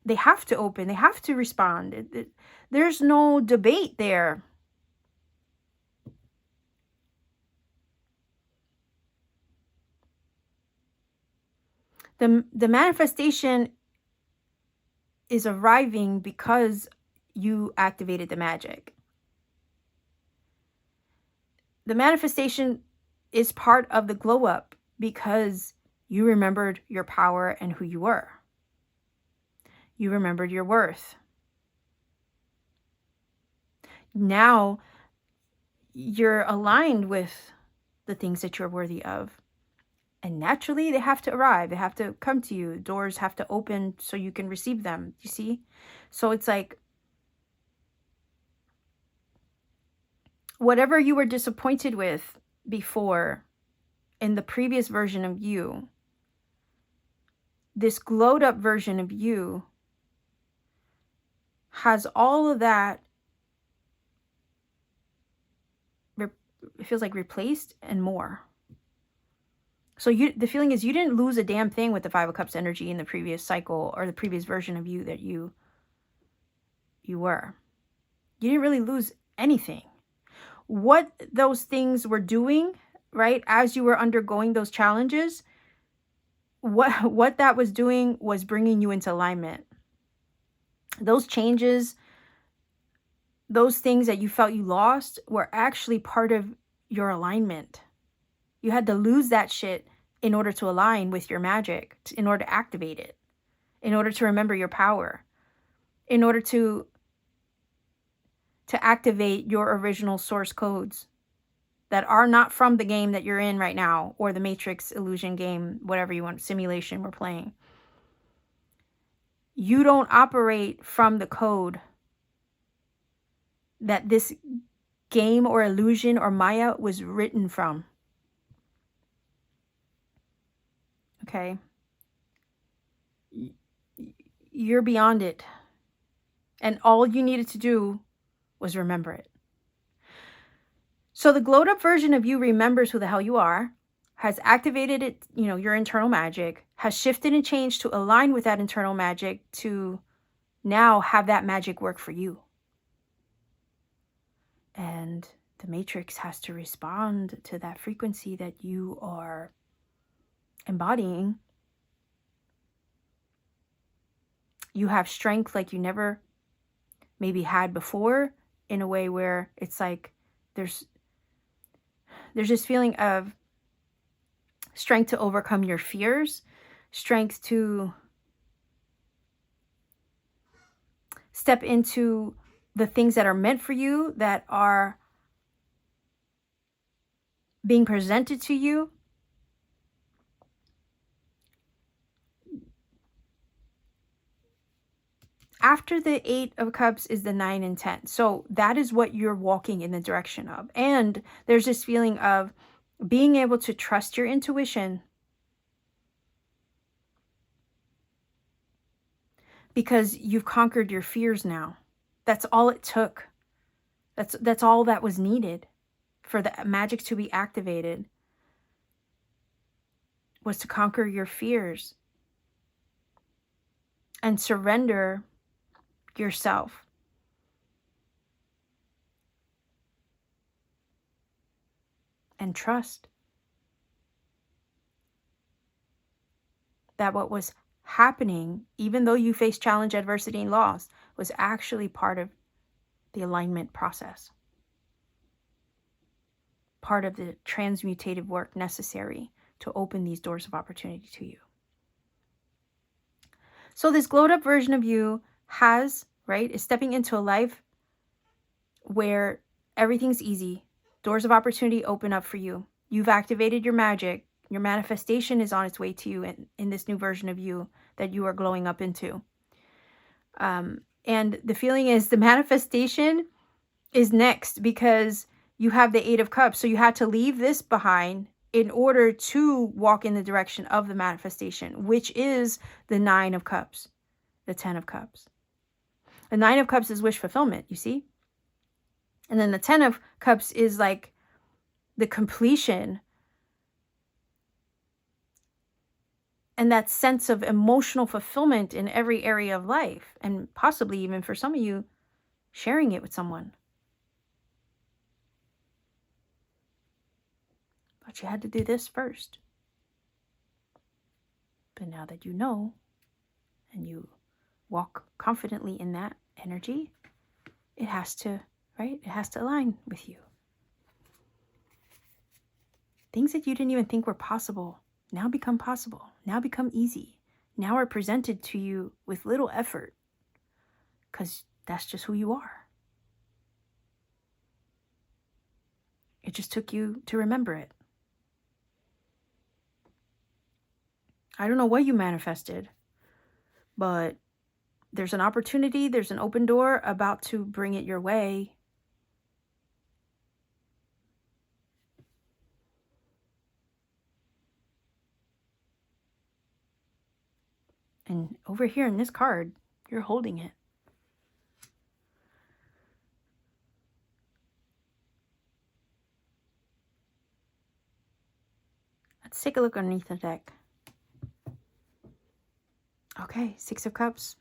they have to open. They have to respond. There's no debate there. The manifestation is arriving because you activated the magic. The manifestation is part of the glow up because you remembered your power and who you were. You remembered your worth. Now you're aligned with the things that you're worthy of. And naturally, they have to arrive. They have to come to you. Doors have to open so you can receive them. You see? So it's like, whatever you were disappointed with before in the previous version of you, this glowed up version of you has all of that, it feels like replaced and more. So the feeling is you didn't lose a damn thing with the Five of Cups energy in the previous cycle or the previous version of you that you were. You didn't really lose anything. What those things were doing, right, as you were undergoing those challenges, what that was doing was bringing you into alignment. Those changes, those things that you felt you lost were actually part of your alignment. You had to lose that shit in order to align with your magic, in order to activate it, in order to remember your power, in order to activate your original source codes that are not from the game that you're in right now, or the Matrix illusion game, whatever you want, simulation we're playing. You don't operate from the code that this game or illusion or Maya was written from. Okay? You're beyond it. And all you needed to do was remember it. So the glowed up version of you remembers who the hell you are, has activated it, your internal magic, has shifted and changed to align with that internal magic to now have that magic work for you. And the Matrix has to respond to that frequency that you are embodying. You have strength like you never maybe had before, in a way where it's like there's this feeling of strength to overcome your fears, strength to step into the things that are meant for you, that are being presented to you. After the 8 of Cups is the 9 and 10. So that is what you're walking in the direction of. And there's this feeling of being able to trust your intuition, because you've conquered your fears now. That's all it took. That's all that was needed for the magic to be activated, was to conquer your fears and surrender yourself. And trust that what was happening, even though you faced challenge, adversity, and loss, was actually part of the alignment process, part of the transmutative work necessary to open these doors of opportunity to you. So this glowed up version of you is stepping into a life where everything's easy. Doors of opportunity open up for you. You've activated your magic. Your manifestation is on its way to you in this new version of you that you are glowing up into. And the feeling is the manifestation is next, because you have the 8 of Cups. So you had to leave this behind in order to walk in the direction of the manifestation, which is the 9 of Cups, the 10 of Cups. The 9 of Cups is wish fulfillment, you see? And then the 10 of Cups is like the completion and that sense of emotional fulfillment in every area of life, and possibly even for some of you, sharing it with someone. But you had to do this first. But now that you know, and you walk confidently in that energy, it has to, It has to align with you. Things that you didn't even think were possible now become possible, now become easy, now are presented to you with little effort, because that's just who you are. It just took you to remember it. I don't know what you manifested, but there's an opportunity, there's an open door about to bring it your way. And over here in this card, you're holding it. Let's take a look underneath the deck. Okay, 6 of Cups.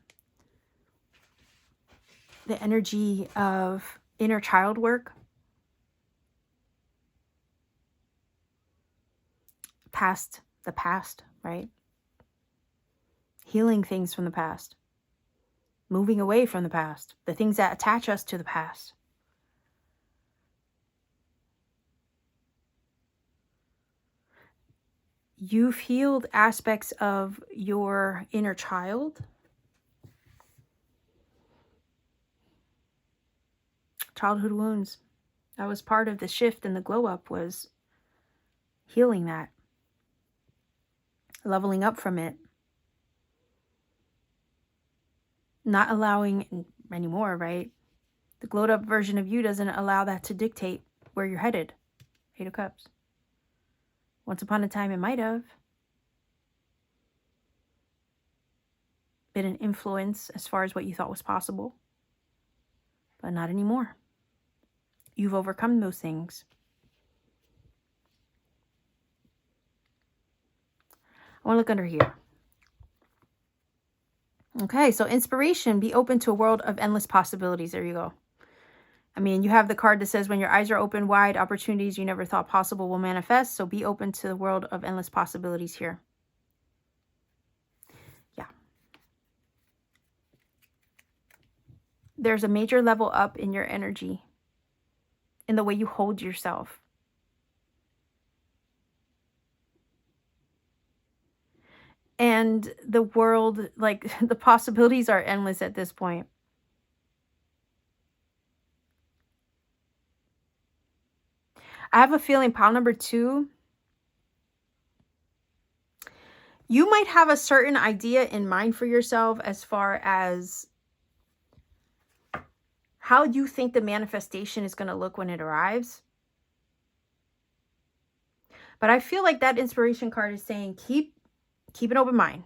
The energy of inner child work. The past, right? healing things from the past, moving away from the past, the things that attach us to the past. You've healed aspects of your inner child, childhood wounds. That was part of the shift and the glow up, was healing that, leveling up from it, not allowing anymore, right? The glowed up version of you doesn't allow that to dictate where you're headed. 8 of Cups. Once upon a time, it might have been an influence as far as what you thought was possible, but not anymore. You've overcome those things. I want to look under here. Okay, so inspiration, be open to a world of endless possibilities. There you go. I mean, you have the card that says when your eyes are open wide, opportunities you never thought possible will manifest. So be open to the world of endless possibilities here. Yeah. There's a major level up in your energy, in the way you hold yourself. And the world, like, the possibilities are endless at this point. I have a feeling pile number 2, you might have a certain idea in mind for yourself as far as how you think the manifestation is going to look when it arrives. But I feel like that inspiration card is saying keep an open mind.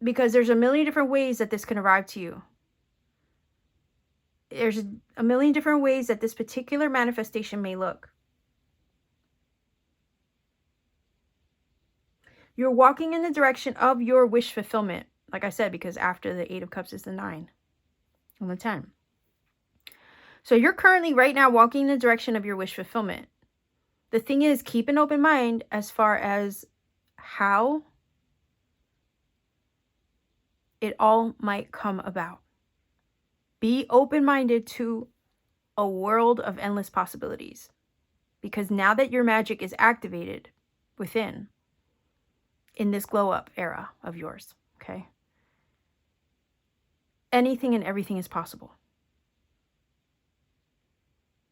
Because there's a million different ways that this can arrive to you. There's a million different ways that this particular manifestation may look. You're walking in the direction of your wish fulfillment. Like I said, because after the 8 of Cups is the 9 and the 10. So you're currently right now walking in the direction of your wish fulfillment. The thing is, keep an open mind as far as how it all might come about. Be open-minded to a world of endless possibilities. Because now that your magic is activated within, in this glow-up era of yours, okay? Anything and everything is possible.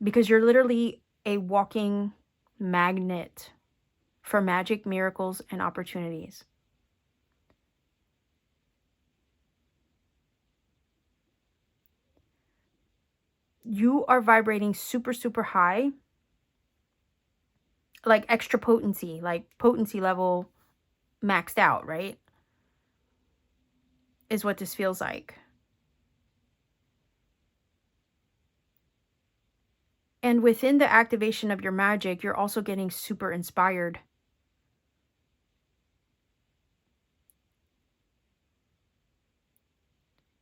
Because you're literally a walking magnet for magic, miracles, and opportunities. You are vibrating super, super high, like extra potency, like potency level maxed out, right? Is what this feels like. And within the activation of your magic, you're also getting super inspired.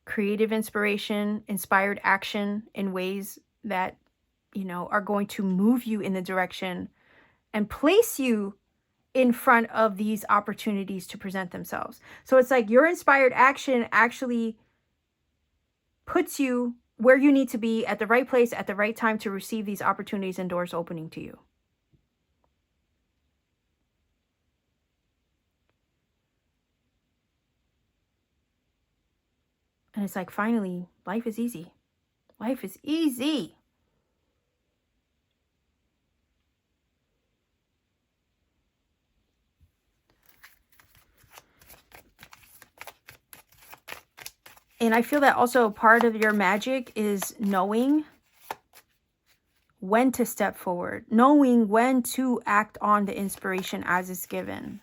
Creative inspiration, inspired action in ways that, you know, are going to move you in the direction and place you in front of these opportunities to present themselves. So it's like your inspired action actually puts you where you need to be at the right place at the right time to receive these opportunities and doors opening to you. And it's like, finally, life is easy. Life is easy. And I feel that also part of your magic is knowing when to step forward, knowing when to act on the inspiration as it's given.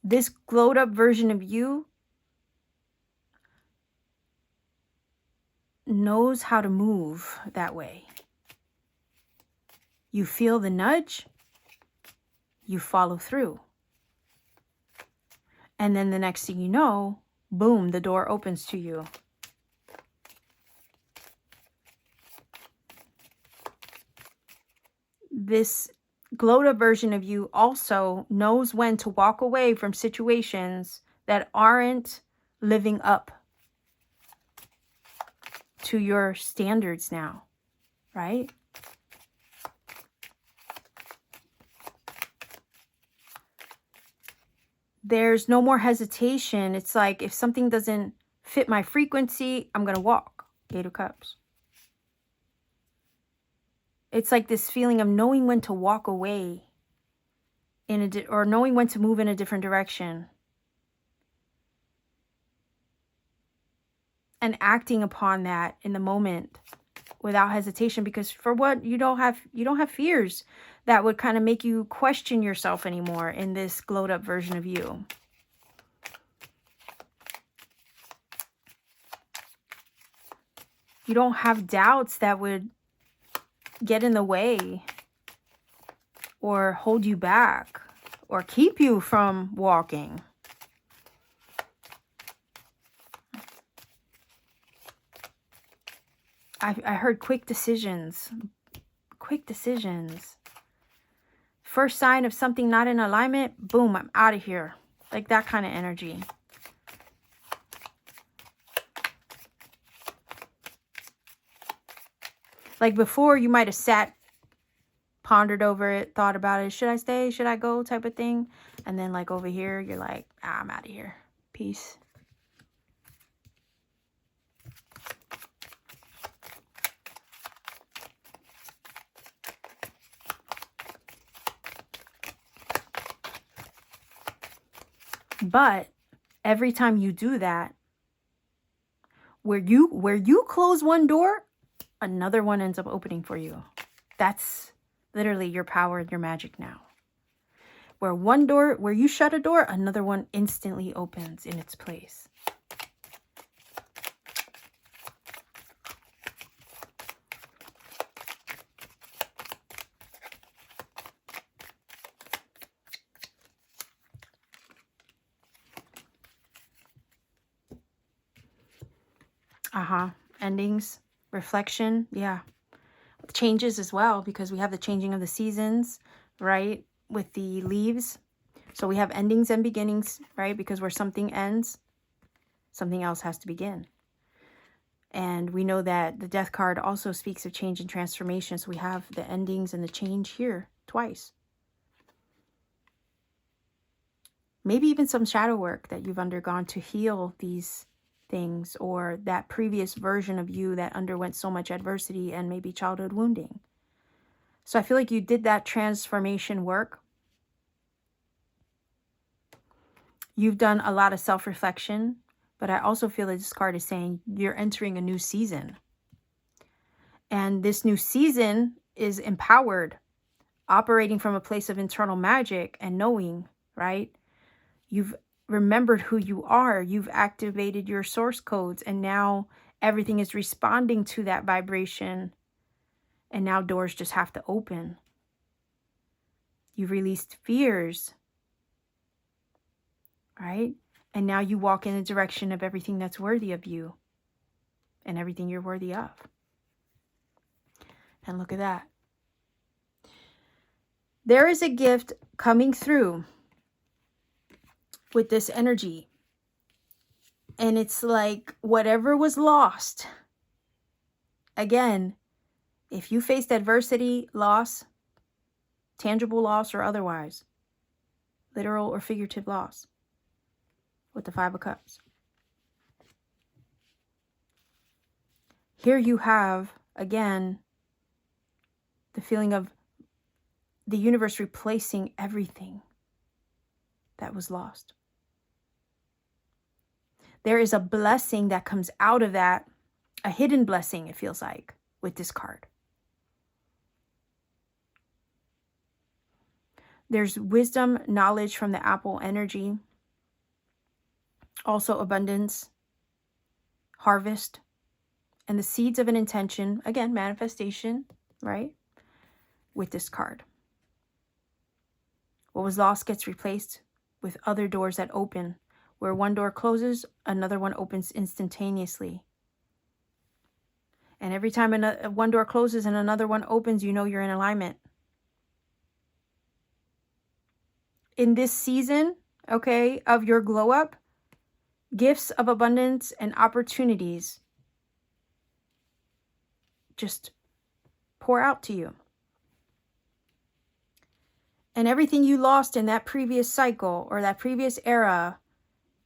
This glowed up version of you knows how to move that way. You feel the nudge, you follow through. And then the next thing you know, boom, the door opens to you. This glowed up version of you also knows when to walk away from situations that aren't living up to your standards now, right? There's no more hesitation. It's like, if something doesn't fit my frequency, I'm going to walk. Eight of Cups. It's like this feeling of knowing when to walk away or knowing when to move in a different direction. And acting upon that in the moment without hesitation, because for what, you don't have fears that would kind of make you question yourself anymore in this glowed up version of you. You don't have doubts that would get in the way or hold you back or keep you from walking. I heard quick decisions. Quick decisions. First sign of something not in alignment, boom, I'm out of here. Like that kind of energy. Like before, you might have sat, pondered over it, thought about it. Should I stay? Should I go? Type of thing. And then like over here, you're like, I'm out of here. Peace. But every time you do that, where you close one door, another one ends up opening for you. That's literally your power and your magic now. Where you shut a door, another one instantly opens in its place. Endings, reflection, yeah. Changes as well, because we have the changing of the seasons, right? With the leaves. So we have endings and beginnings, right? Because where something ends, something else has to begin. And we know that the Death card also speaks of change and transformation. So we have the endings and the change here twice. Maybe even some shadow work that you've undergone to heal these things, or that previous version of you that underwent so much adversity and maybe childhood wounding. So I feel like you did that transformation work. You've done a lot of self-reflection, but I also feel that this card is saying you're entering a new season. And this new season is empowered, operating from a place of internal magic and knowing, right? You've remembered who you are. You've activated your source codes, and now everything is responding to that vibration. And now doors just have to open. You've released fears, right? And now you walk in the direction of everything that's worthy of you and everything you're worthy of. And look at that. There is a gift coming through with this energy. And it's like whatever was lost. Again, if you faced adversity, loss, tangible loss or otherwise, literal or figurative loss, with the Five of Cups. Here you have, again, the feeling of the universe replacing everything that was lost. There is a blessing that comes out of that, a hidden blessing, it feels like, with this card. There's wisdom, knowledge from the apple energy. Also abundance, harvest, and the seeds of an intention. Again, manifestation, right? With this card. What was lost gets replaced with other doors that open. Where one door closes, another one opens instantaneously. And every time one door closes and another one opens, you know you're in alignment. in this season, okay, of your glow up, gifts of abundance and opportunities just pour out to you. And everything you lost in that previous cycle or that previous era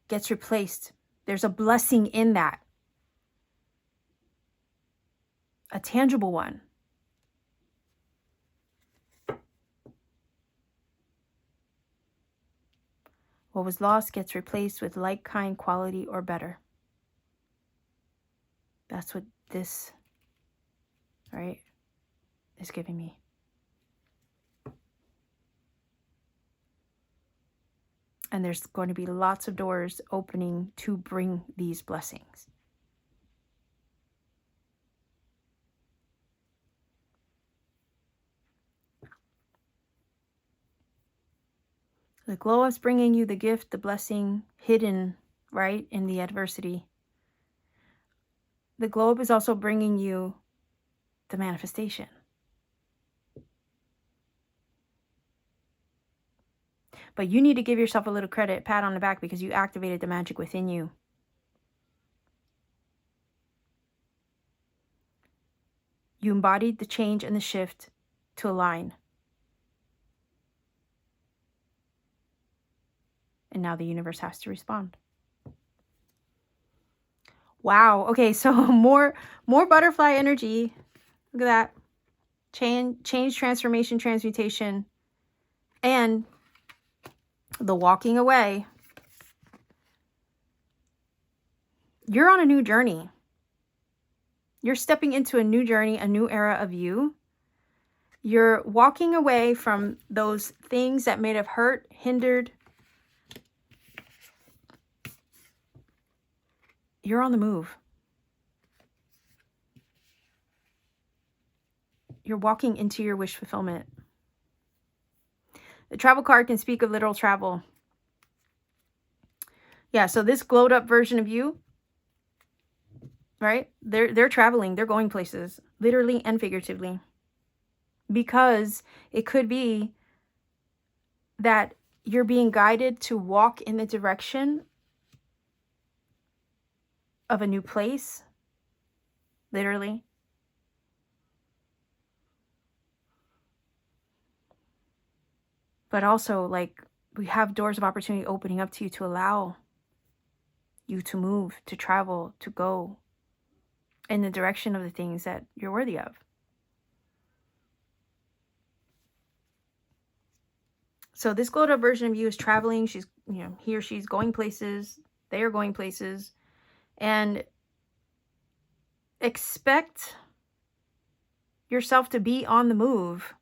gets replaced. There's a blessing in that. A tangible one. What was lost gets replaced with like kind, quality, or better. That's what this, right, is giving me. And there's going to be lots of doors opening to bring these blessings. The glow up's bringing you the gift, the blessing hidden, right, in the adversity. The glow up is also bringing you the manifestation. But you need to give yourself a little credit, pat on the back, because you activated the magic within you. You embodied the change and the shift to align. And now the universe has to respond. Wow. Okay, so more butterfly energy. Look at that. Change, transformation, transmutation. And the walking away. You're on a new journey. You're stepping into a new journey, a new era of you. You're walking away from those things that may have hurt, hindered. You're on the move. You're walking into your wish fulfillment. The travel card can speak of literal travel. Yeah, so this glowed up version of you, right? They're traveling, they're going places, literally and figuratively. Because it could be that you're being guided to walk in the direction of a new place, literally. But also, like, we have doors of opportunity opening up to you to allow you to move, to travel, to go in the direction of the things that you're worthy of. So this glowed up version of you is traveling. She's, he or she's going places. They are going places. And expect yourself to be on the move.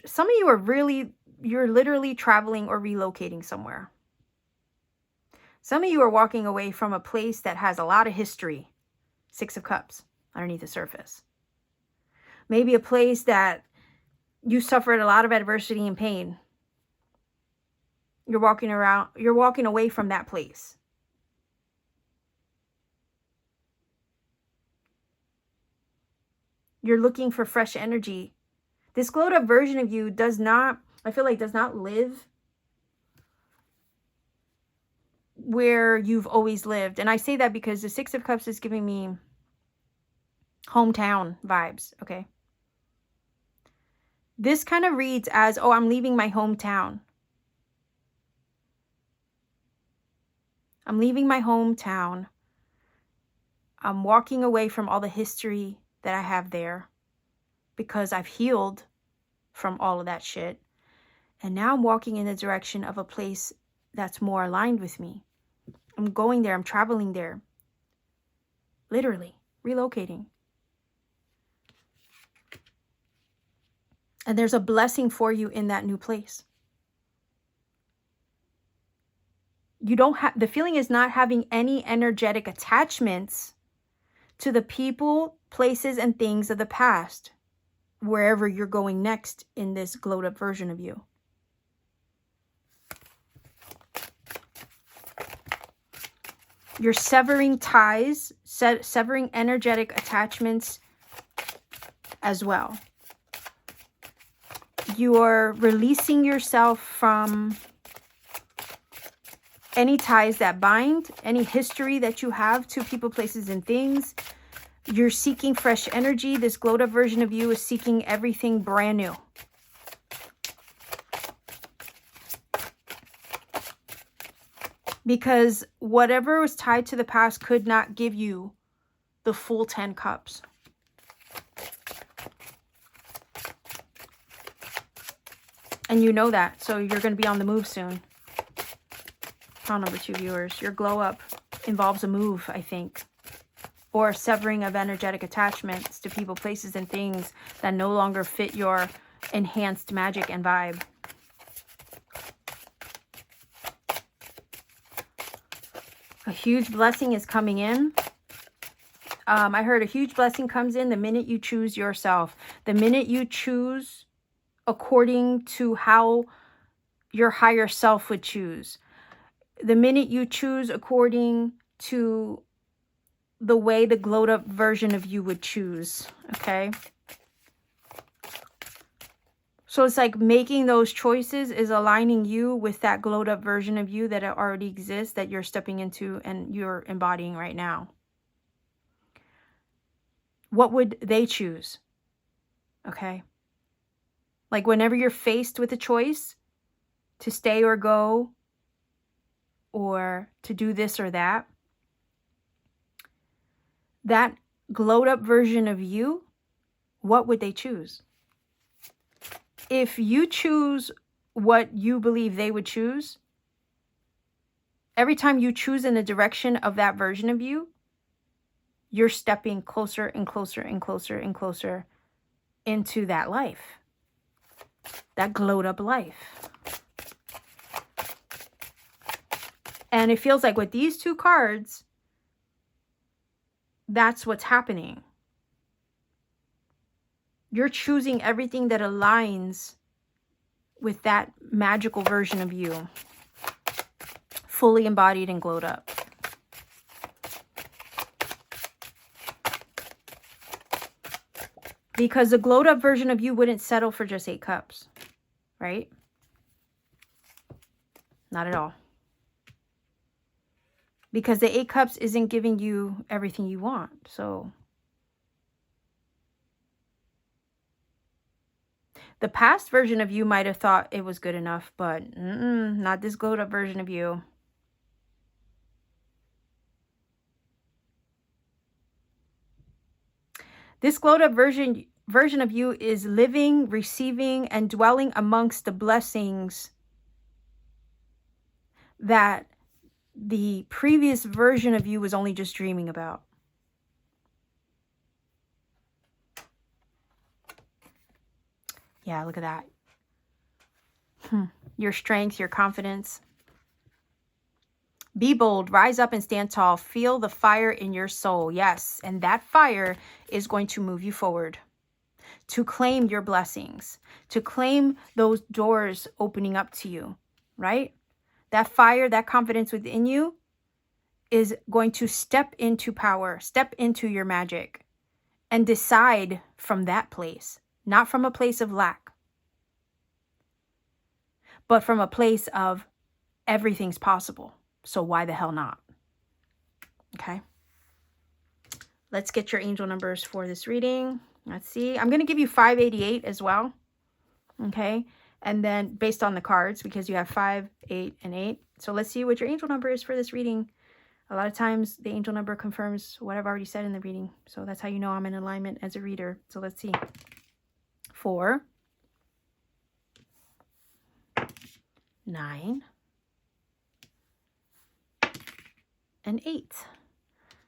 Some of you are you're literally traveling or relocating somewhere. Some of you are walking away from a place that has a lot of history. 6 of Cups underneath the surface. Maybe a place that you suffered a lot of adversity and pain. You're walking away from that place. You're looking for fresh energy. This glowed up version of you does not live where you've always lived. And I say that because the 6 of Cups is giving me hometown vibes, okay? This kind of reads as, oh, I'm leaving my hometown. I'm leaving my hometown. I'm walking away from all the history that I have there because I've healed from all of that shit. And now I'm walking in the direction of a place that's more aligned with me. I'm going there. I'm traveling there. Literally relocating. And there's a blessing for you in that new place. You don't have, the feeling is not having any energetic attachments to the people, places, and things of the past, wherever you're going next in this glowed up version of you. You're severing ties, severing energetic attachments as well. You're releasing yourself from any ties that bind, any history that you have to people, places, and things. You're seeking fresh energy. This glowed up version of you is seeking everything brand new. Because whatever was tied to the past could not give you the full 10 cups. And you know that. So you're going to be on the move soon. Pile number 2 viewers. Your glow up involves a move, I think. Or severing of energetic attachments to people, places, and things that no longer fit your enhanced magic and vibe. A huge blessing is coming in. I heard a huge blessing comes in the minute you choose yourself. The minute you choose according to how your higher self would choose. The minute you choose according to the way the glowed up version of you would choose. Okay? So it's like making those choices is aligning you with that glowed up version of you that already exists, that you're stepping into and you're embodying right now. What would they choose? Okay? Like whenever you're faced with a choice to stay or go, or to do this or that, that glowed up version of you, what would they choose? If you choose what you believe they would choose, every time you choose in the direction of that version of you, you're stepping closer and closer and closer and closer into that life, that glowed up life. And it feels like with these 2 cards, that's what's happening. You're choosing everything that aligns with that magical version of you, fully embodied and glowed up. Because the glowed up version of you wouldn't settle for just 8 cups, right? Not at all. Because the 8 cups isn't giving you everything you want. So the past version of you might have thought it was good enough, but not this glowed up version of you. This glowed up version of you is living, receiving, and dwelling amongst the blessings that the previous version of you was only just dreaming about. Yeah, look at that. Your strength, your confidence. Be bold, rise up and stand tall. Feel the fire in your soul. Yes, and that fire is going to move you forward to claim your blessings, to claim those doors opening up to you, right? That fire, that confidence within you is going to step into power, step into your magic, and decide from that place, not from a place of lack, but from a place of everything's possible. So why the hell not? Okay. Let's get your angel numbers for this reading. Let's see. I'm going to give you 588 as well. Okay. And then based on the cards, because you have 5, 8, and 8. So let's see what your angel number is for this reading. A lot of times the angel number confirms what I've already said in the reading. So that's how you know I'm in alignment as a reader. So let's see. 4, 9, and 8.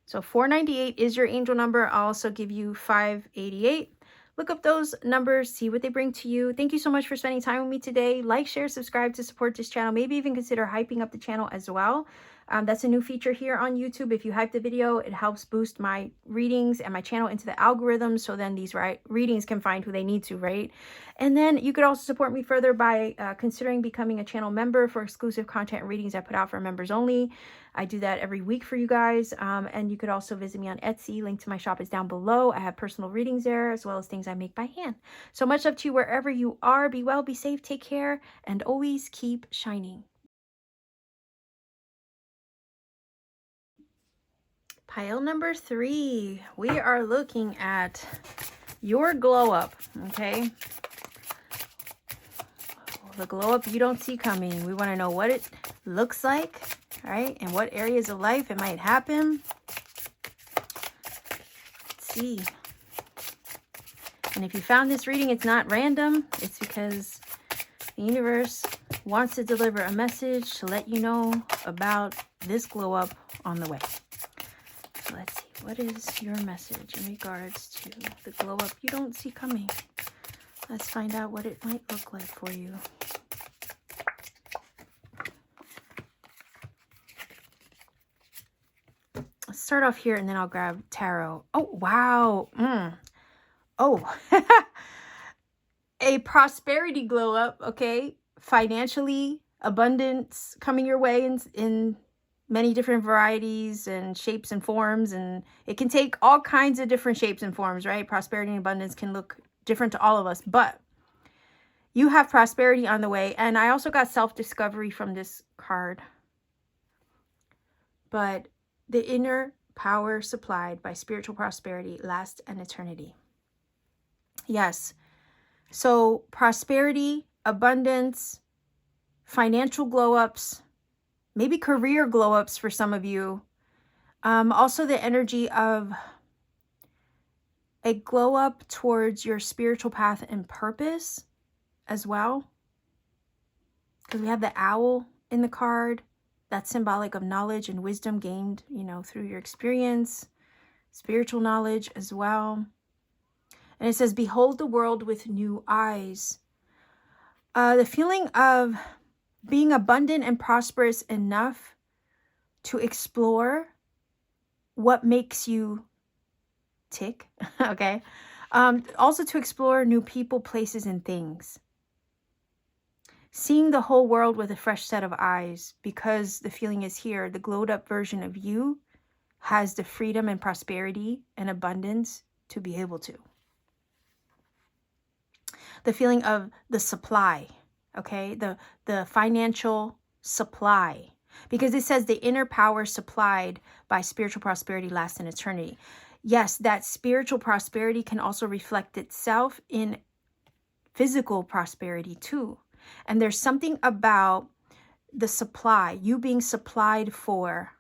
So 498 is your angel number. I'll also give you 588. Look up those numbers, see what they bring to you. Thank you so much for spending time with me today. Like, share, subscribe to support this channel. Maybe even consider hyping up the channel as well. That's a new feature here on YouTube. If you hype the video, it helps boost my readings and my channel into the algorithm, so then these readings can find who they need to, right? And then you could also support me further by considering becoming a channel member for exclusive content and readings I put out for members only. I do that every week for you guys. And you could also visit me on Etsy. Link to my shop is down below. I have personal readings there, as well as things I make by hand. So much love to you wherever you are. Be well, be safe, take care, and always keep shining. Pile number 3, we are looking at your glow up, okay? The glow up you don't see coming. We want to know what it looks like, right? And what areas of life it might happen. Let's see. And if you found this reading, it's not random. It's because the universe wants to deliver a message to let you know about this glow up on the way. So let's see. What is your message in regards to the glow up you don't see coming? Let's find out what it might look like for you. Let's start off here and then I'll grab tarot. Oh, wow. Oh, a prosperity glow up, okay? Financially, abundance coming your way in many different varieties and shapes and forms, and it can take all kinds of different shapes and forms, right? Prosperity and abundance can look different to all of us, but you have prosperity on the way. And I also got self-discovery from this card. But the inner power supplied by spiritual prosperity lasts an eternity. Yes. So prosperity, abundance, financial glow-ups, maybe career glow-ups for some of you. Also the energy of a glow-up towards your spiritual path and purpose as well. Because we have the owl in the card. That's symbolic of knowledge and wisdom gained, you know, through your experience, spiritual knowledge as well. And it says, behold the world with new eyes. The feeling of being abundant and prosperous enough to explore what makes you tick, okay? Also to explore new people, places, and things. Seeing the whole world with a fresh set of eyes, because the feeling is here, the glowed up version of you has the freedom and prosperity and abundance to be able to. The feeling of the supply, okay? The financial supply. Because it says the inner power supplied by spiritual prosperity lasts an eternity. Yes, that spiritual prosperity can also reflect itself in physical prosperity too. And there's something about the supply, you being supplied for,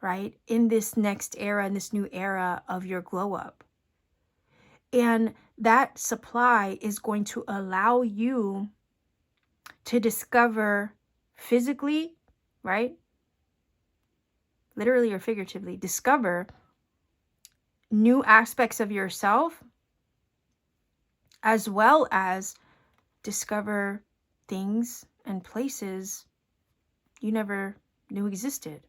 right? In this next era, in this new era of your glow up. And that supply is going to allow you to discover physically, right? Literally or figuratively, discover new aspects of yourself, as well as discover things and places you never knew existed.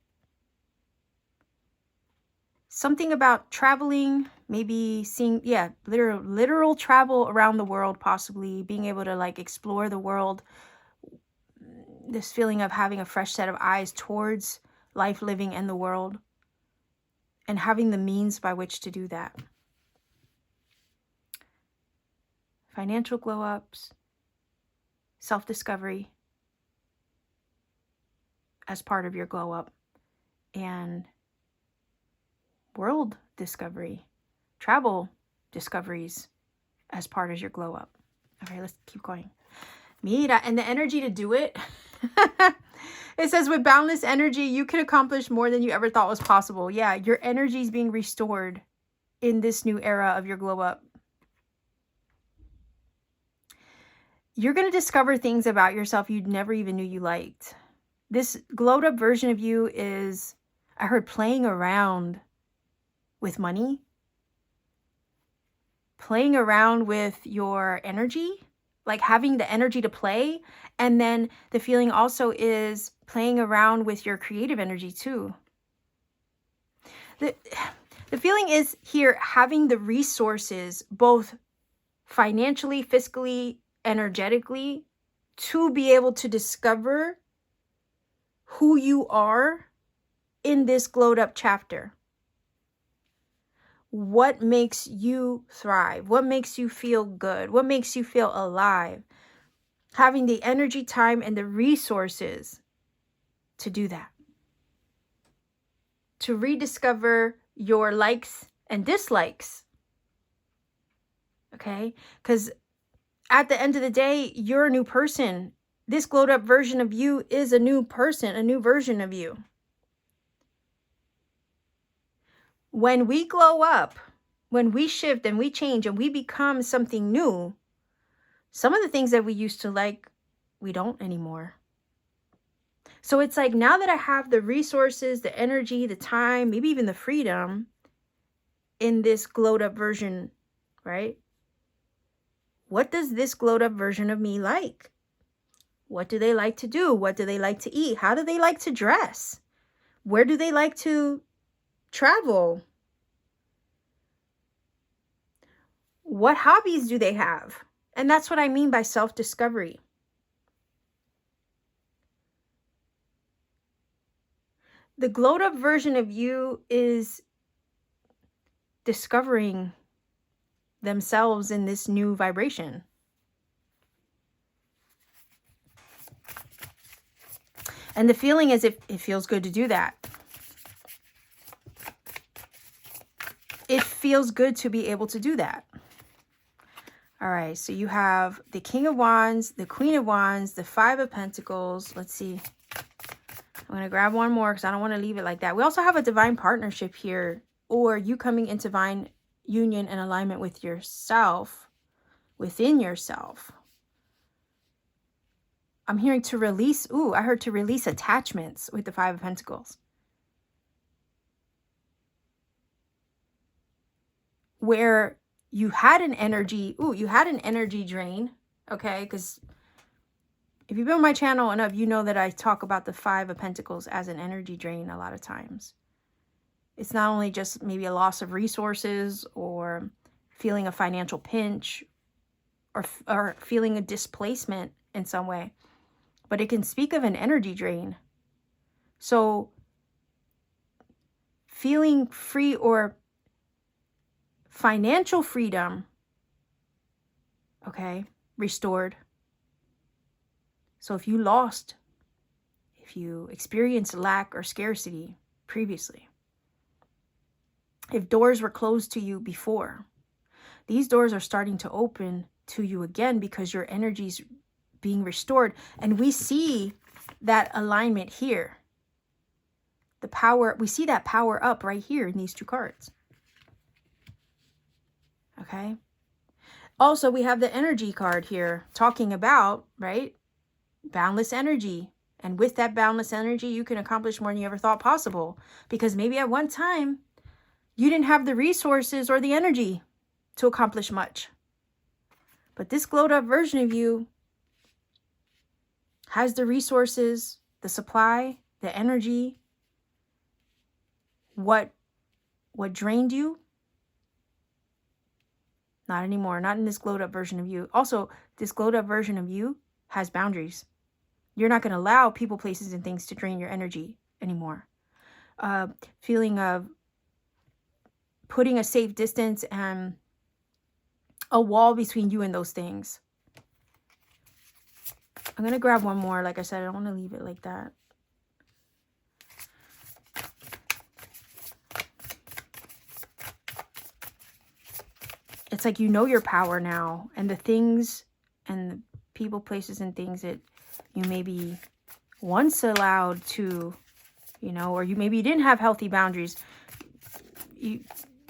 Something about traveling, maybe seeing, yeah, literal travel around the world, possibly being able to like explore the world. This feeling of having a fresh set of eyes towards life, living, and the world, and having the means by which to do that. Financial glow-ups, self-discovery as part of your glow-up, and world discovery, travel discoveries as part of your glow-up. Okay, let's keep going. Mira, and the energy to do it. It says, with boundless energy, you can accomplish more than you ever thought was possible. Yeah, your energy is being restored in this new era of your glow up. You're going to discover things about yourself you never even knew you liked. This glowed up version of you is, I heard, playing around with money, playing around with your energy, like having the energy to play. And then the feeling also is playing around with your creative energy too. The feeling is here having the resources, both financially, fiscally, energetically, to be able to discover who you are in this glowed up chapter. What makes you thrive? What makes you feel good? What makes you feel alive? Having the energy, time, and the resources to do that. To rediscover your likes and dislikes. Okay? Because at the end of the day, you're a new person. This glowed up version of you is a new person, a new version of you. When we glow up, when we shift and we change and we become something new, some of the things that we used to like, we don't anymore. So it's like, now that I have the resources, the energy, the time, maybe even the freedom in this glowed up version, right? What does this glowed up version of me like? What do they like to do? What do they like to eat? How do they like to dress? Where do they like to travel? What hobbies do they have? And that's what I mean by self-discovery. The glowed up version of you is discovering themselves in this new vibration. And the feeling is it feels good to do that. It feels good to be able to do that. All right, so you have the King of Wands, the Queen of Wands, the Five of Pentacles. Let's see. I'm going to grab one more because I don't want to leave it like that. We also have a divine partnership here, or you coming into divine union and alignment with yourself, within yourself. I'm hearing to release. Ooh, I heard to release attachments with the Five of Pentacles. Where you had an energy, you had an energy drain, okay? Because if you've been on my channel enough, you know that I talk about the Five of Pentacles as an energy drain a lot of times. It's not only just maybe a loss of resources or feeling a financial pinch or feeling a displacement in some way, but it can speak of an energy drain. So feeling free or financial freedom, okay, restored. So if you lost, if you experienced lack or scarcity previously, if doors were closed to you before, these doors are starting to open to you again because your energy's being restored. And we see that alignment here. The power, we see that power up right here in these two cards. Okay. Also, we have the energy card here talking about, right, boundless energy. And with that boundless energy, you can accomplish more than you ever thought possible. Because maybe at one time, you didn't have the resources or the energy to accomplish much. But this glowed up version of you has the resources, the supply, the energy. What drained you? Not anymore. Not in this glowed up version of you. Also, this glowed up version of you has boundaries. You're not going to allow people, places, and things to drain your energy anymore. Feeling of putting a safe distance and a wall between you and those things. I'm going to grab one more. Like I said, I don't want to leave it like that. It's like you know your power now, and the things and the people, places, and things that you maybe once allowed to, you know, or you maybe didn't have healthy boundaries.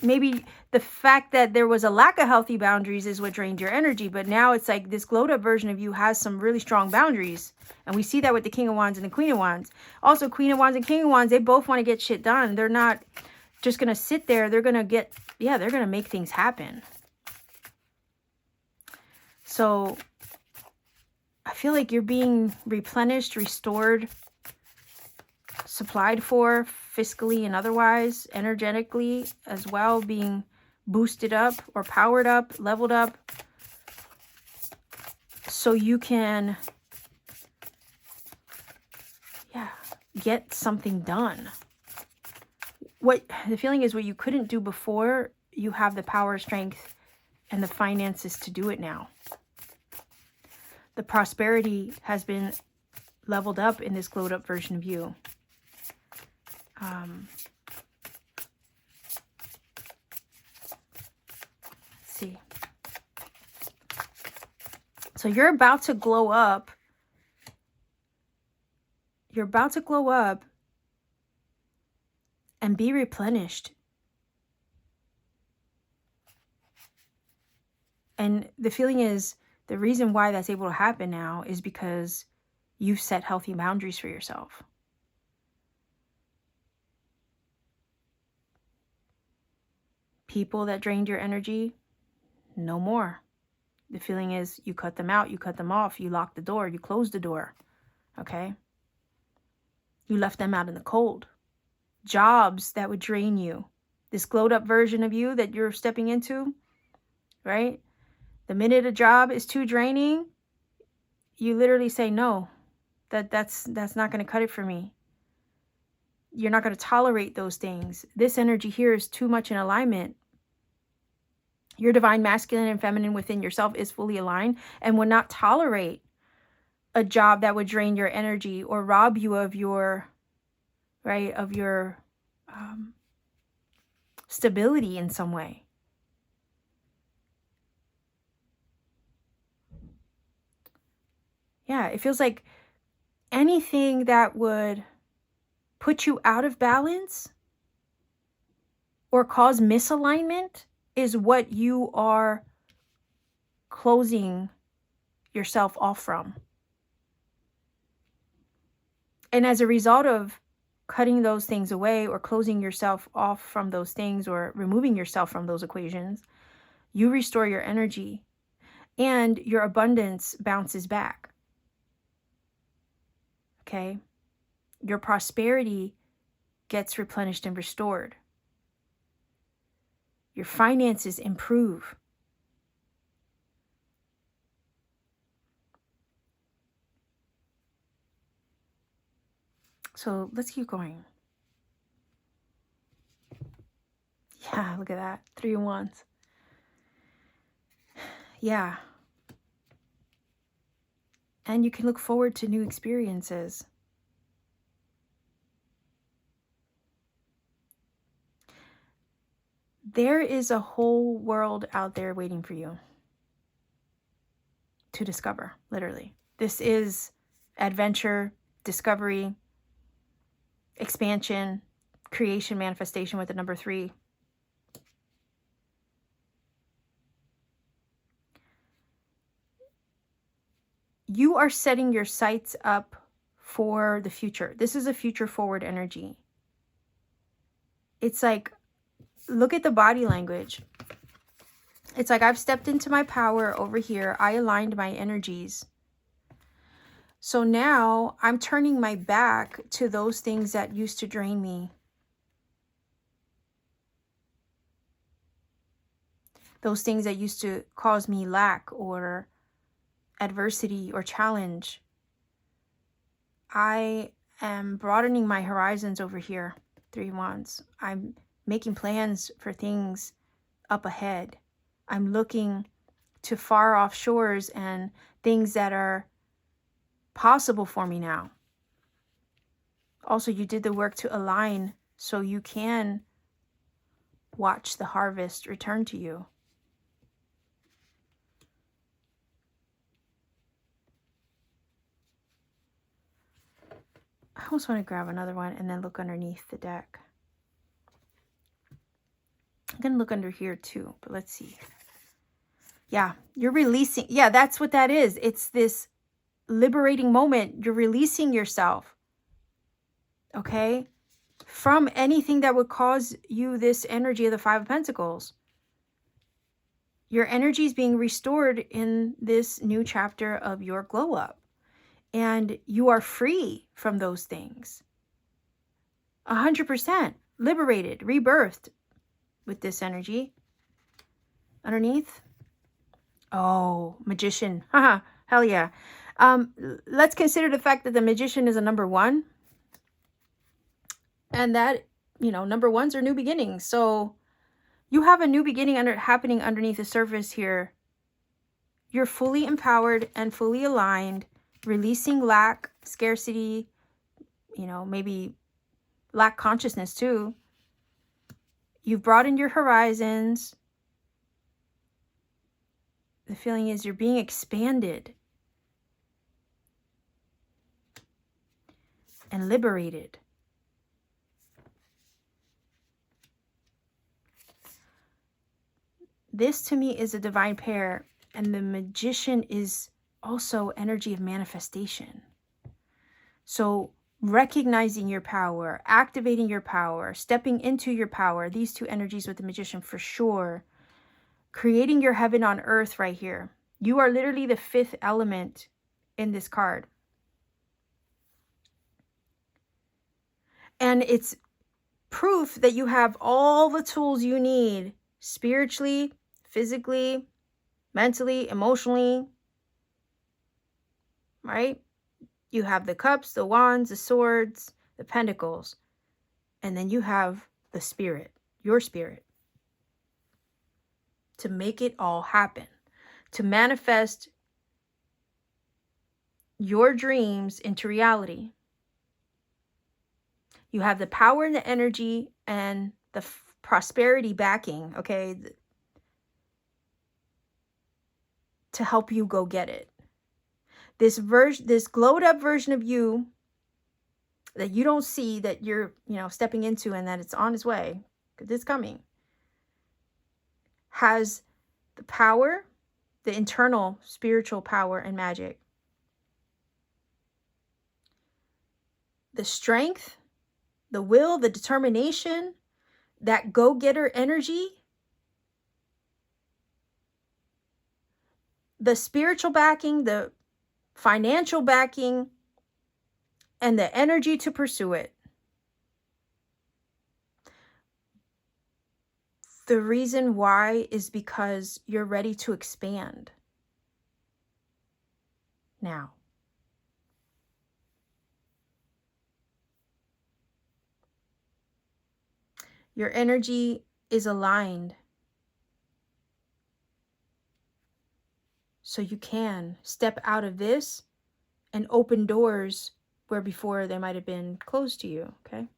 Maybe the fact that there was a lack of healthy boundaries is what drained your energy. But now it's like this glowed up version of you has some really strong boundaries. And we see that with the King of Wands and the Queen of Wands. Also, Queen of Wands and King of Wands, they both want to get shit done. They're not just going to sit there. They're going to get, they're going to make things happen. So I feel like you're being replenished, restored, supplied for, fiscally and otherwise, energetically as well, being boosted up or powered up, leveled up, so you can, yeah, get something done. What the feeling is, what you couldn't do before, you have the power, strength, and the finances to do it now. The prosperity has been leveled up in this glowed up version of you. Let's see. So you're about to glow up. You're about to glow up and be replenished. And the feeling is, the reason why that's able to happen now is because you've set healthy boundaries for yourself. People that drained your energy, no more. The feeling is, you cut them out, you cut them off, you locked the door, you closed the door, okay? You left them out in the cold. Jobs that would drain you. This glowed up version of you that you're stepping into, right? The minute a job is too draining, you literally say, no, that's not going to cut it for me. You're not going to tolerate those things. This energy here is too much in alignment. Your divine masculine and feminine within yourself is fully aligned and would not tolerate a job that would drain your energy or rob you of your, right, of your stability in some way. Yeah, it feels like anything that would put you out of balance or cause misalignment is what you are closing yourself off from. And as a result of cutting those things away or closing yourself off from those things or removing yourself from those equations, you restore your energy and your abundance bounces back. Okay? Your prosperity gets replenished and restored. Your finances improve. So let's keep going. Yeah, look at that. 3 wands. Yeah. And you can look forward to new experiences. There is a whole world out there waiting for you to discover, literally. This is adventure, discovery, expansion, creation, manifestation with the number 3. You are setting your sights up for the future. This is a future forward energy. It's like, look at the body language. It's like, I've stepped into my power over here. I aligned my energies. So now I'm turning my back to those things that used to drain me. Those things that used to cause me lack or adversity or challenge. I am broadening my horizons over here. 3 wands. I'm making plans for things up ahead. I'm looking to far off shores and things that are possible for me now. Also, you did the work to align so you can watch the harvest return to you. I almost want to grab another one and then look underneath the deck. I'm going to look under here too, but let's see. Yeah, you're releasing. Yeah, that's what that is. It's this liberating moment. You're releasing yourself, okay, from anything that would cause you this energy of the 5 of Pentacles. Your energy is being restored in this new chapter of your glow up. And you are free from those things. 100% liberated, rebirthed with this energy. Underneath. Oh, magician. Haha, hell yeah. Let's consider the fact that the magician is a number 1. And that, number 1s are new beginnings. So you have a new beginning happening underneath the surface here. You're fully empowered and fully aligned, releasing lack, scarcity, maybe lack consciousness too. You've broadened your horizons. The feeling is you're being expanded and liberated. This to me is a divine pair, and the magician is also energy of manifestation. So recognizing your power, activating your power, stepping into your power, these two energies with the magician for sure. Creating your heaven on earth right here. You are literally the 5th element in this card. And it's proof that you have all the tools you need spiritually, physically, mentally, emotionally, right? You have the cups, the wands, the swords, the pentacles, and then you have the spirit, your spirit, to make it all happen, to manifest your dreams into reality. You have the power and the energy and the prosperity backing, okay, to help you go get it. This glowed up version of you that you don't see, that you're, stepping into, and that it's on its way, because it's coming, has the power, the internal spiritual power and magic, the strength, the will, the determination, that go-getter energy, the spiritual backing, the financial backing, and the energy to pursue it. The reason why is because you're ready to expand now. Your energy is aligned so you can step out of this and open doors where before they might have been closed to you, okay?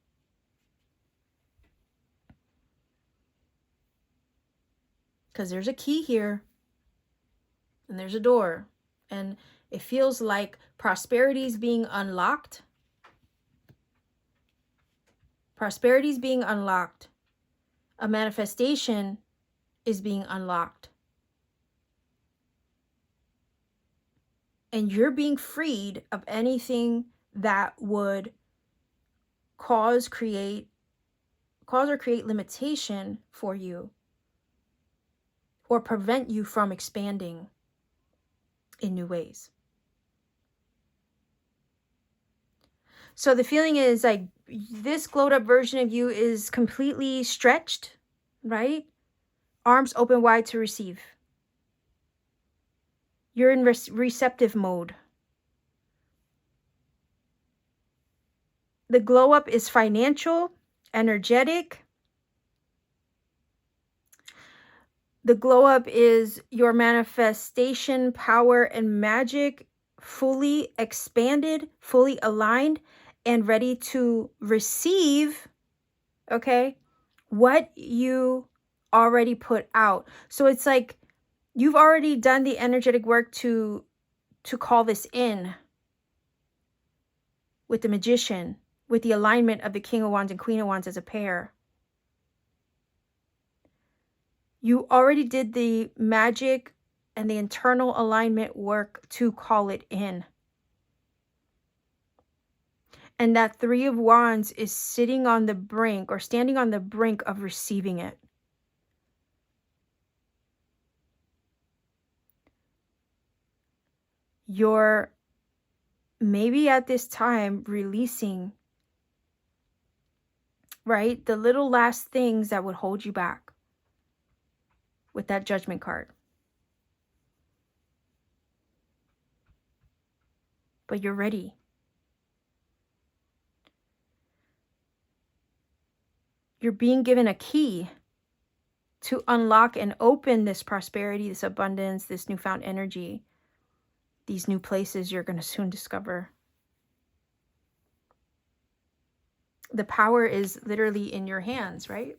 Because there's a key here and there's a door, and it feels like prosperity is being unlocked. Prosperity is being unlocked. A manifestation is being unlocked. And you're being freed of anything that would cause or create limitation for you, or prevent you from expanding in new ways. So the feeling is like this glowed up version of you is completely stretched, right? Arms open wide to receive. You're in receptive mode. The glow up is financial, energetic. The glow up is your manifestation, power, and magic, fully expanded, fully aligned, and ready to receive, okay, what you already put out. So it's like you've already done the energetic work to call this in with the magician, with the alignment of the King of Wands and Queen of Wands as a pair. You already did the magic and the internal alignment work to call it in. And that 3 of Wands is sitting on the brink, or standing on the brink of receiving it. Your maybe at this time releasing, right, the little last things that would hold you back with that Judgment card. But you're ready. You're being given a key to unlock and open this prosperity, this abundance, this newfound energy, these new places you're going to soon discover. The power is literally in your hands, right?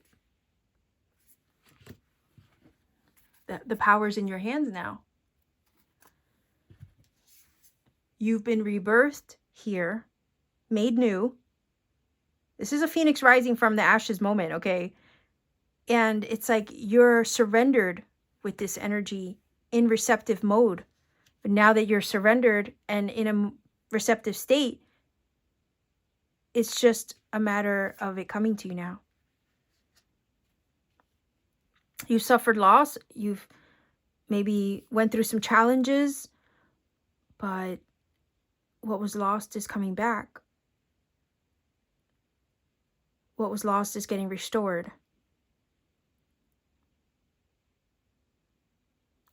The power's in your hands now. You've been rebirthed here, made new. This is a phoenix rising from the ashes moment, okay? And it's like you're surrendered with this energy in receptive mode. But now that you're surrendered and in a receptive state, it's just a matter of it coming to you now. You've suffered loss. You've maybe went through some challenges, but what was lost is coming back. What was lost is getting restored.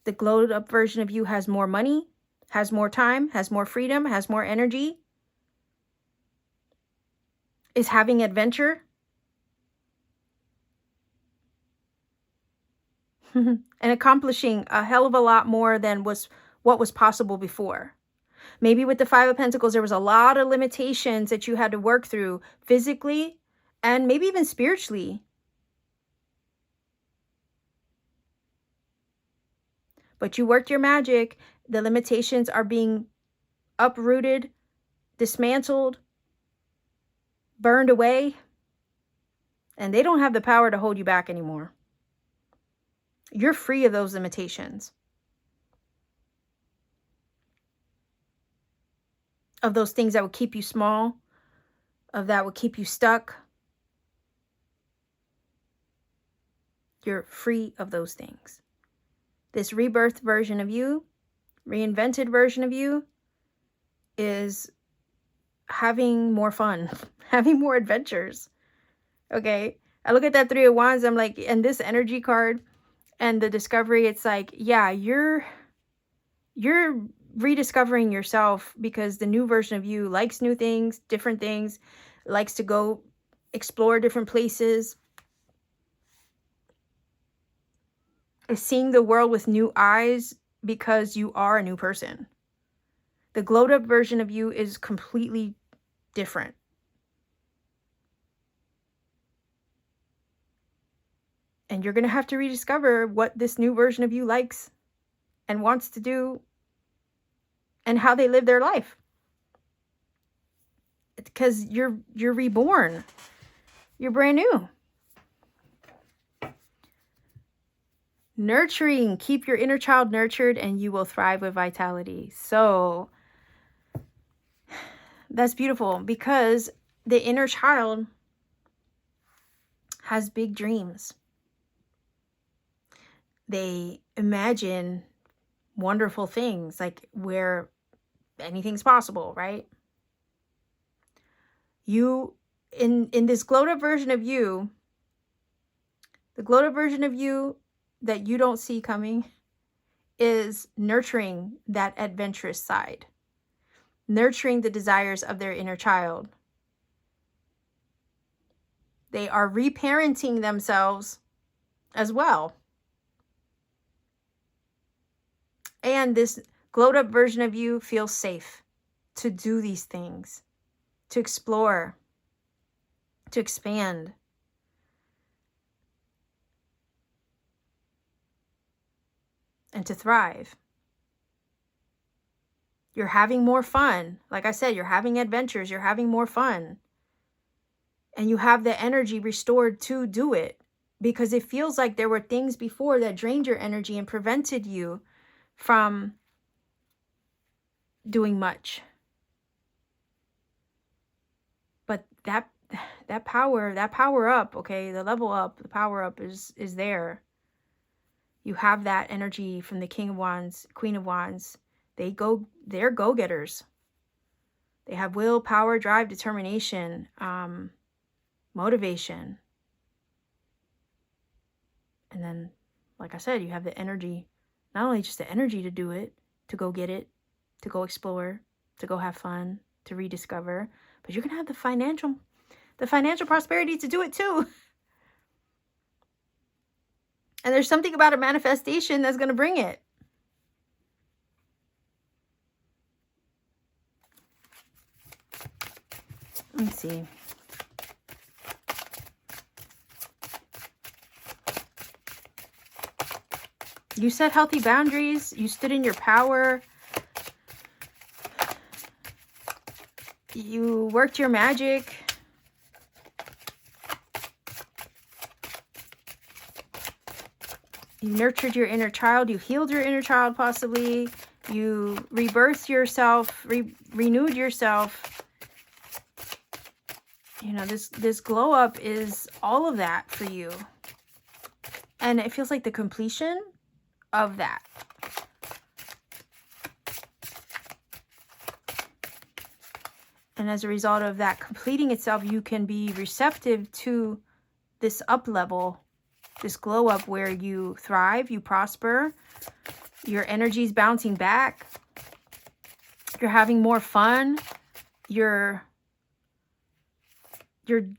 The glowed up version of you has more money, has more time, has more freedom, has more energy, is having adventure, and accomplishing a hell of a lot more than what was possible before. Maybe with the Five of Pentacles, there was a lot of limitations that you had to work through physically and maybe even spiritually. But you worked your magic. The limitations are being uprooted, dismantled, burned away, and they don't have the power to hold you back anymore. You're free of those limitations, of those things that would keep you small, of that would keep you stuck. You're free of those things. This rebirth version of you, reinvented version of you, is having more fun, having more adventures. Okay? I look at that Three of Wands, I'm like, and this energy card and the discovery, it's like, yeah, you're rediscovering yourself, because the new version of you likes new things, different things, likes to go explore different places, is seeing the world with new eyes because you are a new person. The glowed up version of you is completely different. And you're going to have to rediscover what this new version of you likes and wants to do and how they live their life. Because you're reborn. You're brand new. Nurturing. Keep your inner child nurtured and you will thrive with vitality. So that's beautiful, because the inner child has big dreams. They imagine wonderful things, like where anything's possible, right? You, in this glowed up version of you, the glowed up version of you that you don't see coming is nurturing that adventurous side, nurturing the desires of their inner child. They are reparenting themselves as well. And this glowed up version of you feels safe to do these things, to explore, to expand. And to thrive. You're having more fun. Like I said, you're having adventures, you're having more fun. And you have the energy restored to do it, because it feels like there were things before that drained your energy and prevented you from doing much. But that power up, okay, the level up, the power up is there. You have that energy from the King of Wands, Queen of Wands. They're go-getters. They have will, power, drive, determination, motivation. And then, like I said, you have the energy, not only just the energy to do it, to go get it, to go explore, to go have fun, to rediscover, but you're going to have the financial prosperity to do it too. And there's something about a manifestation that's going to bring it. Let's see. You set healthy boundaries. You stood in your power. You worked your magic. You nurtured your inner child. You healed your inner child, possibly. You rebirthed yourself, renewed yourself. You know, this glow up is all of that for you. And it feels like the completion of that. And as a result of that completing itself, you can be receptive to this up level, this glow up where you thrive, you prosper, your energy's bouncing back, you're having more fun, you're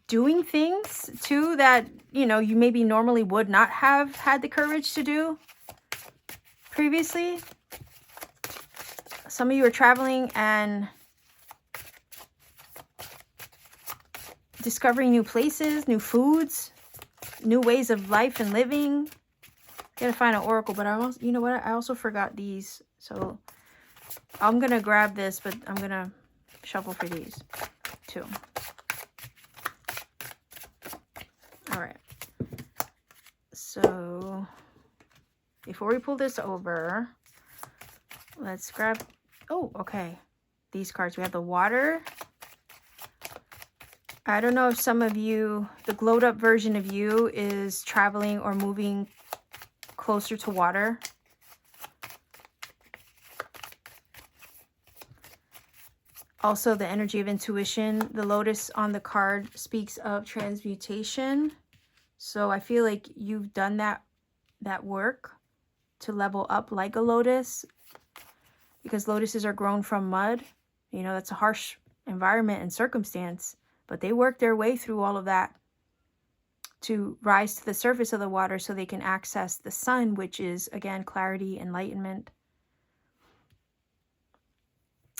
doing things too that, you know, you maybe normally would not have had the courage to do previously. Some of you are traveling and discovering new places, new foods, new ways of life and living. Gotta find an oracle, but I also, you know what? I also forgot these. So I'm gonna grab this, but I'm gonna shuffle for these too. All right. So before we pull this over, let's grab, oh, okay. These cards, we have the water. I don't know if some of you, the glowed up version of you is traveling or moving closer to water. Also, the energy of intuition. The lotus on the card speaks of transmutation. So I feel like you've done that work to level up like a lotus, because lotuses are grown from mud. You know, that's a harsh environment and circumstance. But they work their way through all of that to rise to the surface of the water so they can access the sun, which is, again, clarity, enlightenment.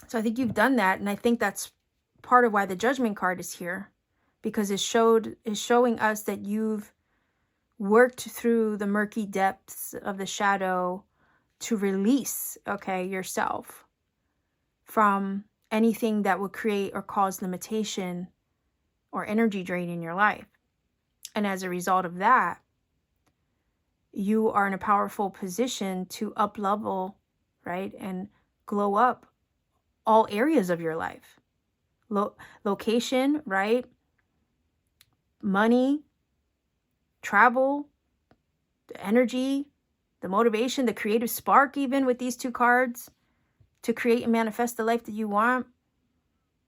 So I think you've done that, and I think that's part of why the Judgment card is here, because it's showing us that you've worked through the murky depths of the shadow to release, okay, yourself from anything that would create or cause limitation or energy drain in your life. And as a result of that, you are in a powerful position to up level, right? And glow up all areas of your life. Location, right? Money, travel, the energy, the motivation, the creative spark, even with these two cards, to create and manifest the life that you want,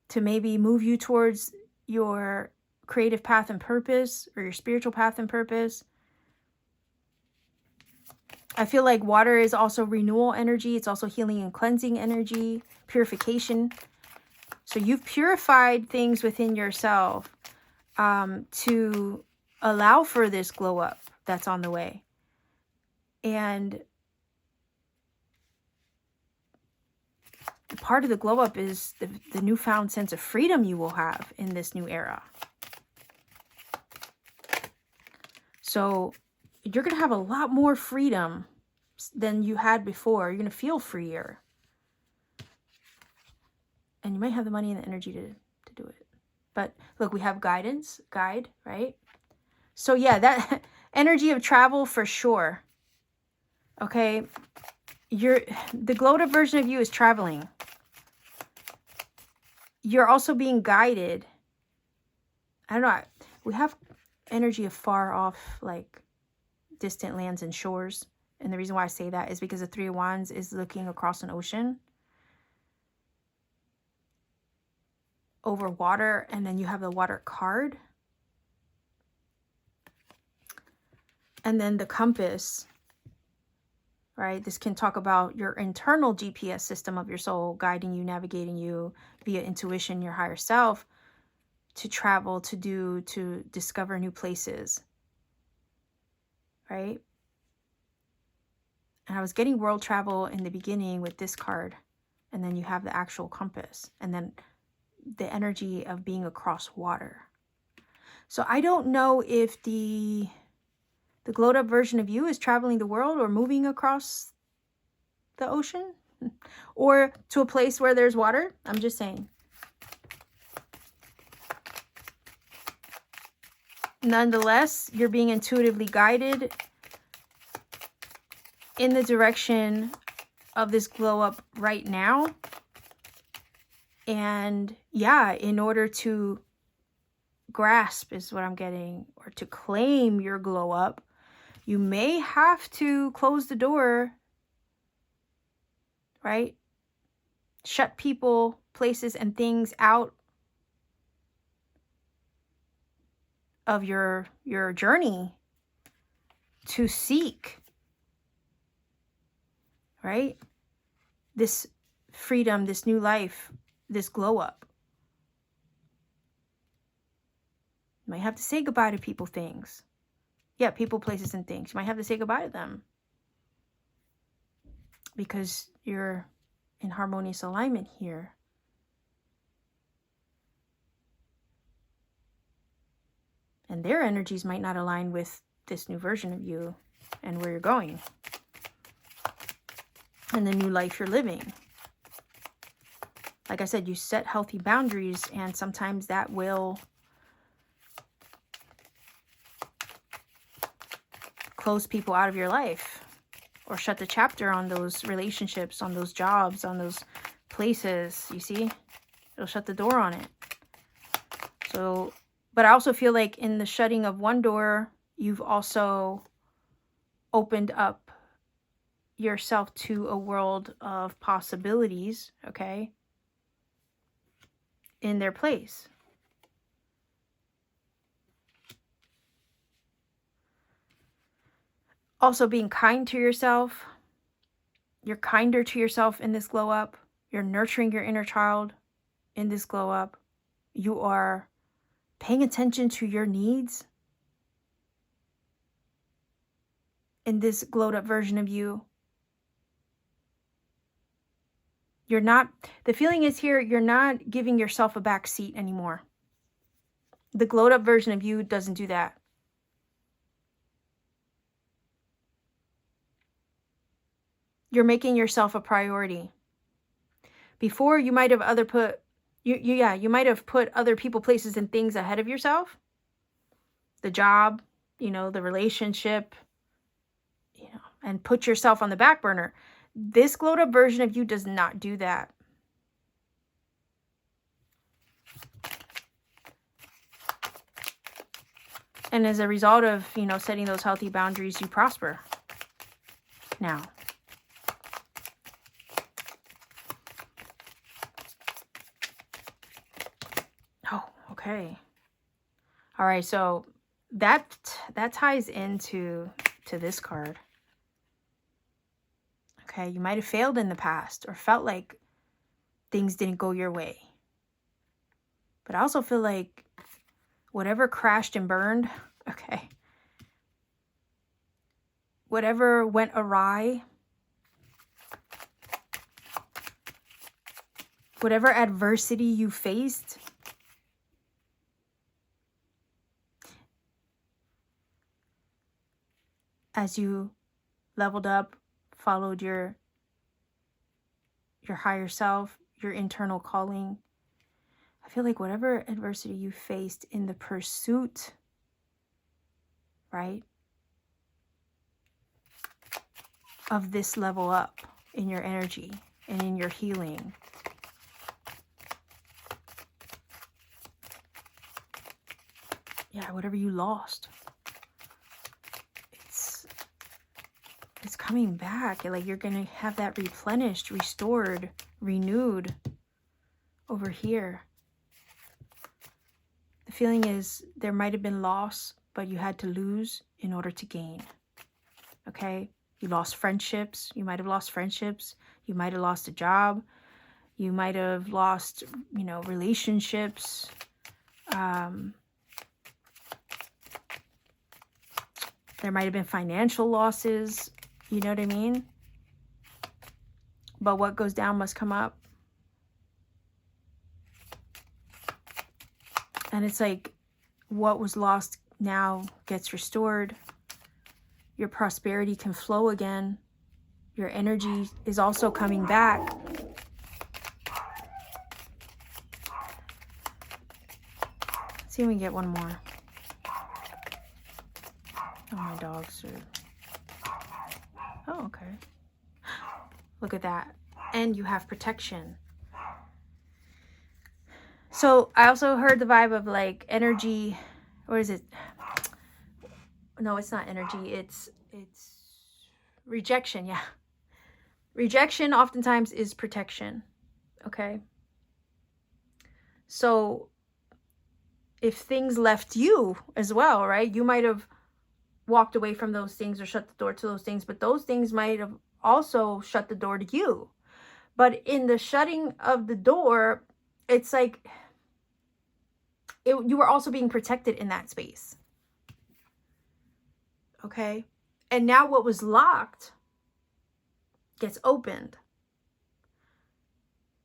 to maybe move you towards your creative path and purpose, or your spiritual path and purpose. I feel like water is also renewal energy. It's also healing and cleansing energy, purification. So you've purified things within yourself to allow for this glow up that's on the way. And part of the glow up is the newfound sense of freedom you will have in this new era. So you're going to have a lot more freedom than you had before. You're going to feel freer. And you might have the money and the energy to do it. But look, we have guide, right? So yeah, that energy of travel for sure. Okay. The glowed up version of you is traveling. You're also being guided. I don't know. We have energy of far off, like distant lands and shores. And the reason why I say that is because the Three of Wands is looking across an ocean. over water, and then you have the water card. And then the compass, right? This can talk about your internal GPS system of your soul, guiding you, navigating you via intuition, your higher self, to travel, to do, to discover new places, right? And I was getting world travel in the beginning with this card, and then you have the actual compass, and then the energy of being across water. So I don't know if the glowed up version of you is traveling the world or moving across the ocean or to a place where there's water. I'm just saying. Nonetheless, you're being intuitively guided in the direction of this glow up right now. And yeah, in order to grasp is what I'm getting, or to claim your glow up, you may have to close the door, right? Shut people, places, and things out of your journey to seek, right? This freedom, this new life, this glow up. You might have to say goodbye to people, things. Yeah, people, places, and things. You might have to say goodbye to them because you're in harmonious alignment here. And their energies might not align with this new version of you and where you're going and the new life you're living. Like I said, you set healthy boundaries, and sometimes that will close people out of your life or shut the chapter on those relationships, on those jobs, on those places. You see, it'll shut the door on it. So, but I also feel like in the shutting of one door, you've also opened up yourself to a world of possibilities, okay, in their place. Also being kind to yourself. You're kinder to yourself in this glow up. You're nurturing your inner child in this glow up. You are paying attention to your needs in this glowed up version of you. You're not, the feeling is here, you're not giving yourself a back seat anymore. The glowed up version of you doesn't do that. You're making yourself a priority. Before, you might have you might have put other people, places, and things ahead of yourself. The job, the relationship, and put yourself on the back burner. This glowed up version of you does not do that. And as a result of, setting those healthy boundaries, you prosper now. Oh, okay. All right, so that ties into this card. Okay, you might have failed in the past or felt like things didn't go your way. But I also feel like whatever crashed and burned, okay, whatever went awry, whatever adversity you faced, as you leveled up, followed your higher self, your internal calling, I feel like whatever adversity you faced in the pursuit, right, of this level up in your energy and in your healing, whatever you lost, it's coming back. Like you're gonna have that replenished, restored, renewed over here. The feeling is there might have been loss, but you had to lose in order to gain. Okay? You lost friendships. You might have lost friendships. You might have lost a job. You might have lost, you know, relationships. There might have been financial losses. You know what I mean? But what goes down must come up. And it's like what was lost now gets restored. Your prosperity can flow again. Your energy is also coming back. Let's see if we can get one more. Oh, my dogs are... Oh, okay. Look at that. And you have protection. So I also heard the vibe of like energy. What is it? No, it's not energy. It's rejection. Yeah. Rejection oftentimes is protection. Okay. So if things left you as well, right? You might have walked away from those things or shut the door to those things, but those things might have also shut the door to you. But in the shutting of the door, it's like you were also being protected in that space. Okay? And now what was locked gets opened.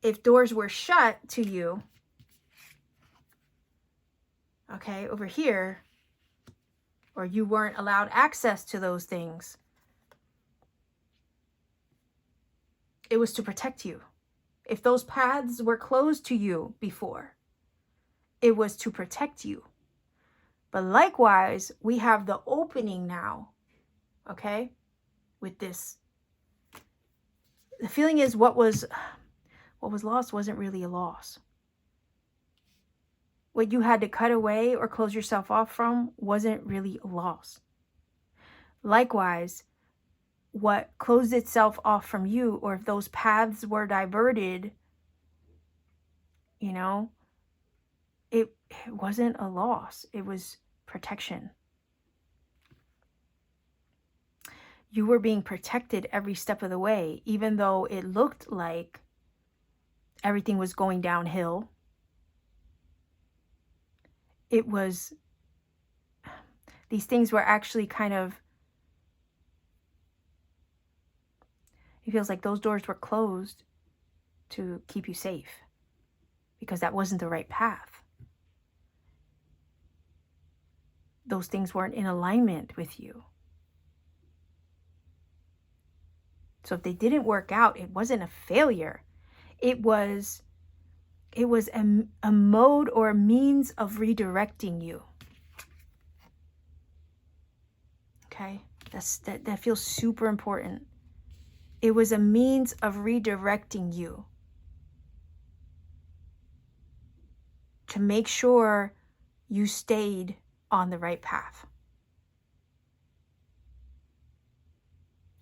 If doors were shut to you, okay, over here, or you weren't allowed access to those things, it was to protect you. If those paths were closed to you before, it was to protect you. But likewise, we have the opening now, okay, with this. The feeling is what was lost wasn't really a loss. What you had to cut away or close yourself off from wasn't really a loss. Likewise, what closed itself off from you, or if those paths were diverted, you know, it wasn't a loss. It was protection. You were being protected every step of the way, even though it looked like everything was going downhill. It was, these things were actually kind of, it feels like those doors were closed to keep you safe because that wasn't the right path. Those things weren't in alignment with you. So if they didn't work out, it wasn't a failure. It was a mode or a means of redirecting you. Okay? That feels super important. It was a means of redirecting you to make sure you stayed on the right path.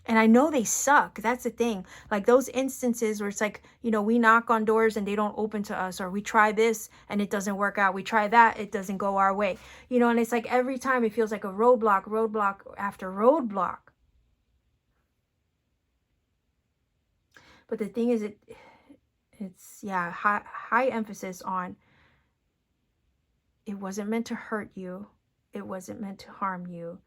And I know they suck. That's the thing. Like those instances where it's like, you know, we knock on doors and they don't open to us, or we try this and it doesn't work out. We try that, it doesn't go our way. You know, and it's like every time it feels like a roadblock after roadblock. But the thing is, it's yeah, high emphasis on it wasn't meant to hurt you. It wasn't meant to harm you.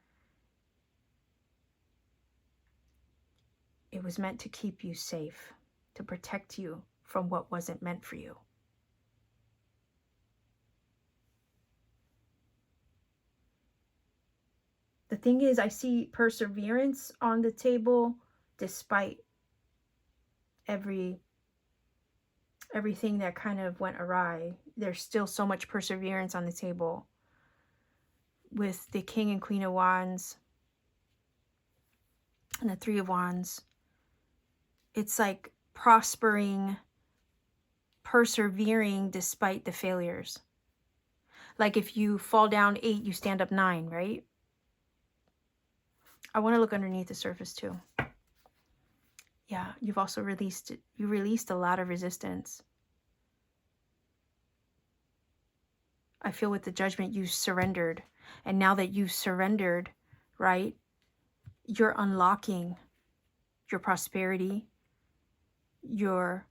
It was meant to keep you safe, to protect you from what wasn't meant for you. The thing is, I see perseverance on the table despite everything that kind of went awry. There's still so much perseverance on the table with the King and Queen of Wands and the Three of Wands. It's like prospering, persevering despite the failures. Like if you fall down 8, you stand up 9, right? I want to look underneath the surface too. Yeah, you've also released a lot of resistance. I feel with the Judgment, you surrendered. And now that you've surrendered, right, you're unlocking your prosperity, your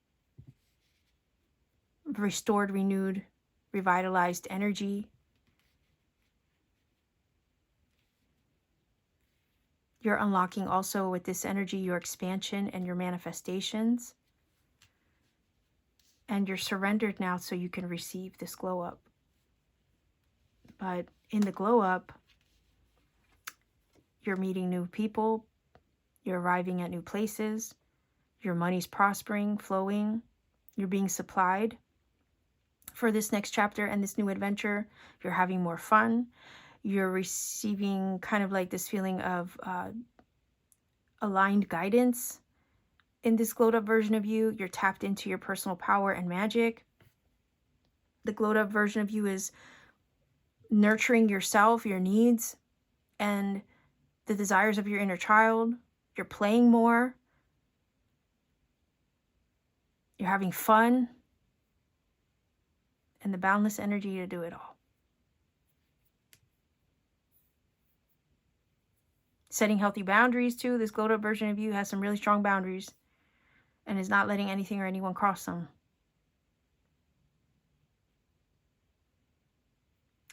restored, renewed, revitalized energy. You're unlocking also with this energy your expansion and your manifestations. And you're surrendered now so you can receive this glow up. But in the glow up, you're meeting new people, you're arriving at new places, your money's prospering, flowing, you're being supplied for this next chapter and this new adventure. You're having more fun. You're receiving kind of like this feeling of aligned guidance in this glowed up version of you. You're tapped into your personal power and magic. The glowed up version of you is nurturing yourself, your needs, and the desires of your inner child. You're playing more. You're having fun. And the boundless energy to do it all. Setting healthy boundaries too. This glowed up version of you has some really strong boundaries and is not letting anything or anyone cross them.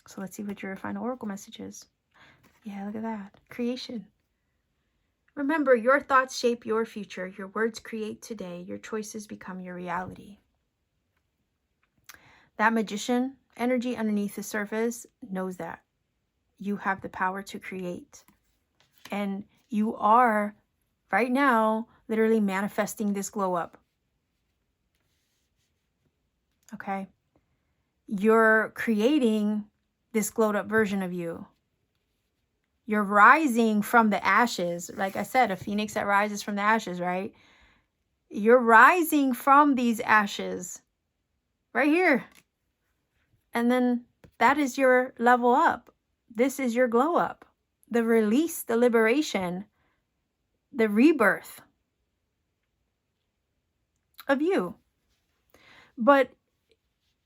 So let's see what your final oracle message is. Yeah, look at that. Creation. Remember, your thoughts shape your future. Your words create today. Your choices become your reality. That magician energy underneath the surface knows that. You have the power to create. And you are, right now, literally manifesting this glow up. Okay? You're creating this glowed up version of you. You're rising from the ashes. Like I said, a phoenix that rises from the ashes, right? You're rising from these ashes right here. And then that is your level up. This is your glow up. The release, the liberation, the rebirth of you. But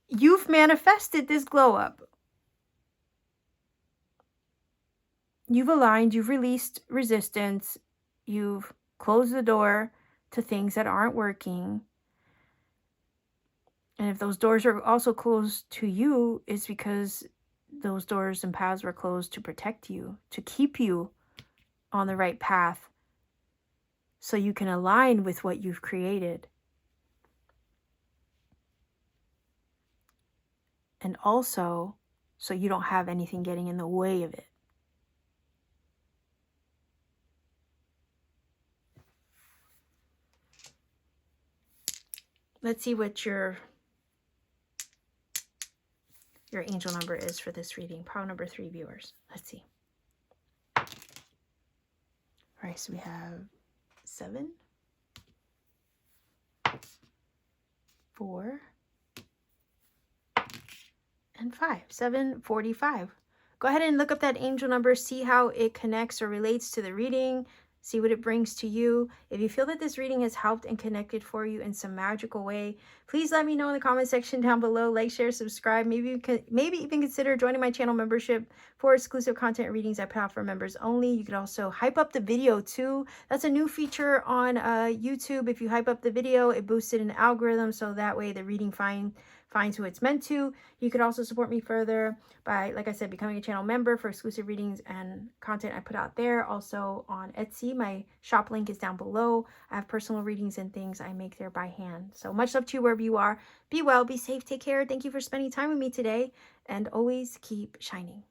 you've manifested this glow up. You've aligned, you've released resistance, you've closed the door to things that aren't working. And if those doors are also closed to you, it's because those doors and paths were closed to protect you, to keep you on the right path so you can align with what you've created. And also so you don't have anything getting in the way of it. Let's see what your angel number is for this reading. Pile number 3, viewers. Let's see. All right, so we have 7, 4, and 5. 745. Go ahead and look up that angel number, see how it connects or relates to the reading. See what it brings to you. If you feel that this reading has helped and connected for you in some magical way, please let me know in the comment section down below. Like, share, subscribe. Maybe even consider joining my channel membership for exclusive content readings I put out for members only. You could also hype up the video too. That's a new feature on YouTube. If you hype up the video, it boosts it in the algorithm, so that way the reading finds who it's meant to. You could also support me further by, like I said, becoming a channel member for exclusive readings and content I put out there. Also on Etsy, my shop link is down below. I have personal readings and things I make there by hand. So much love to you wherever you are. Be well, be safe, take care. Thank you for spending time with me today, and always keep shining.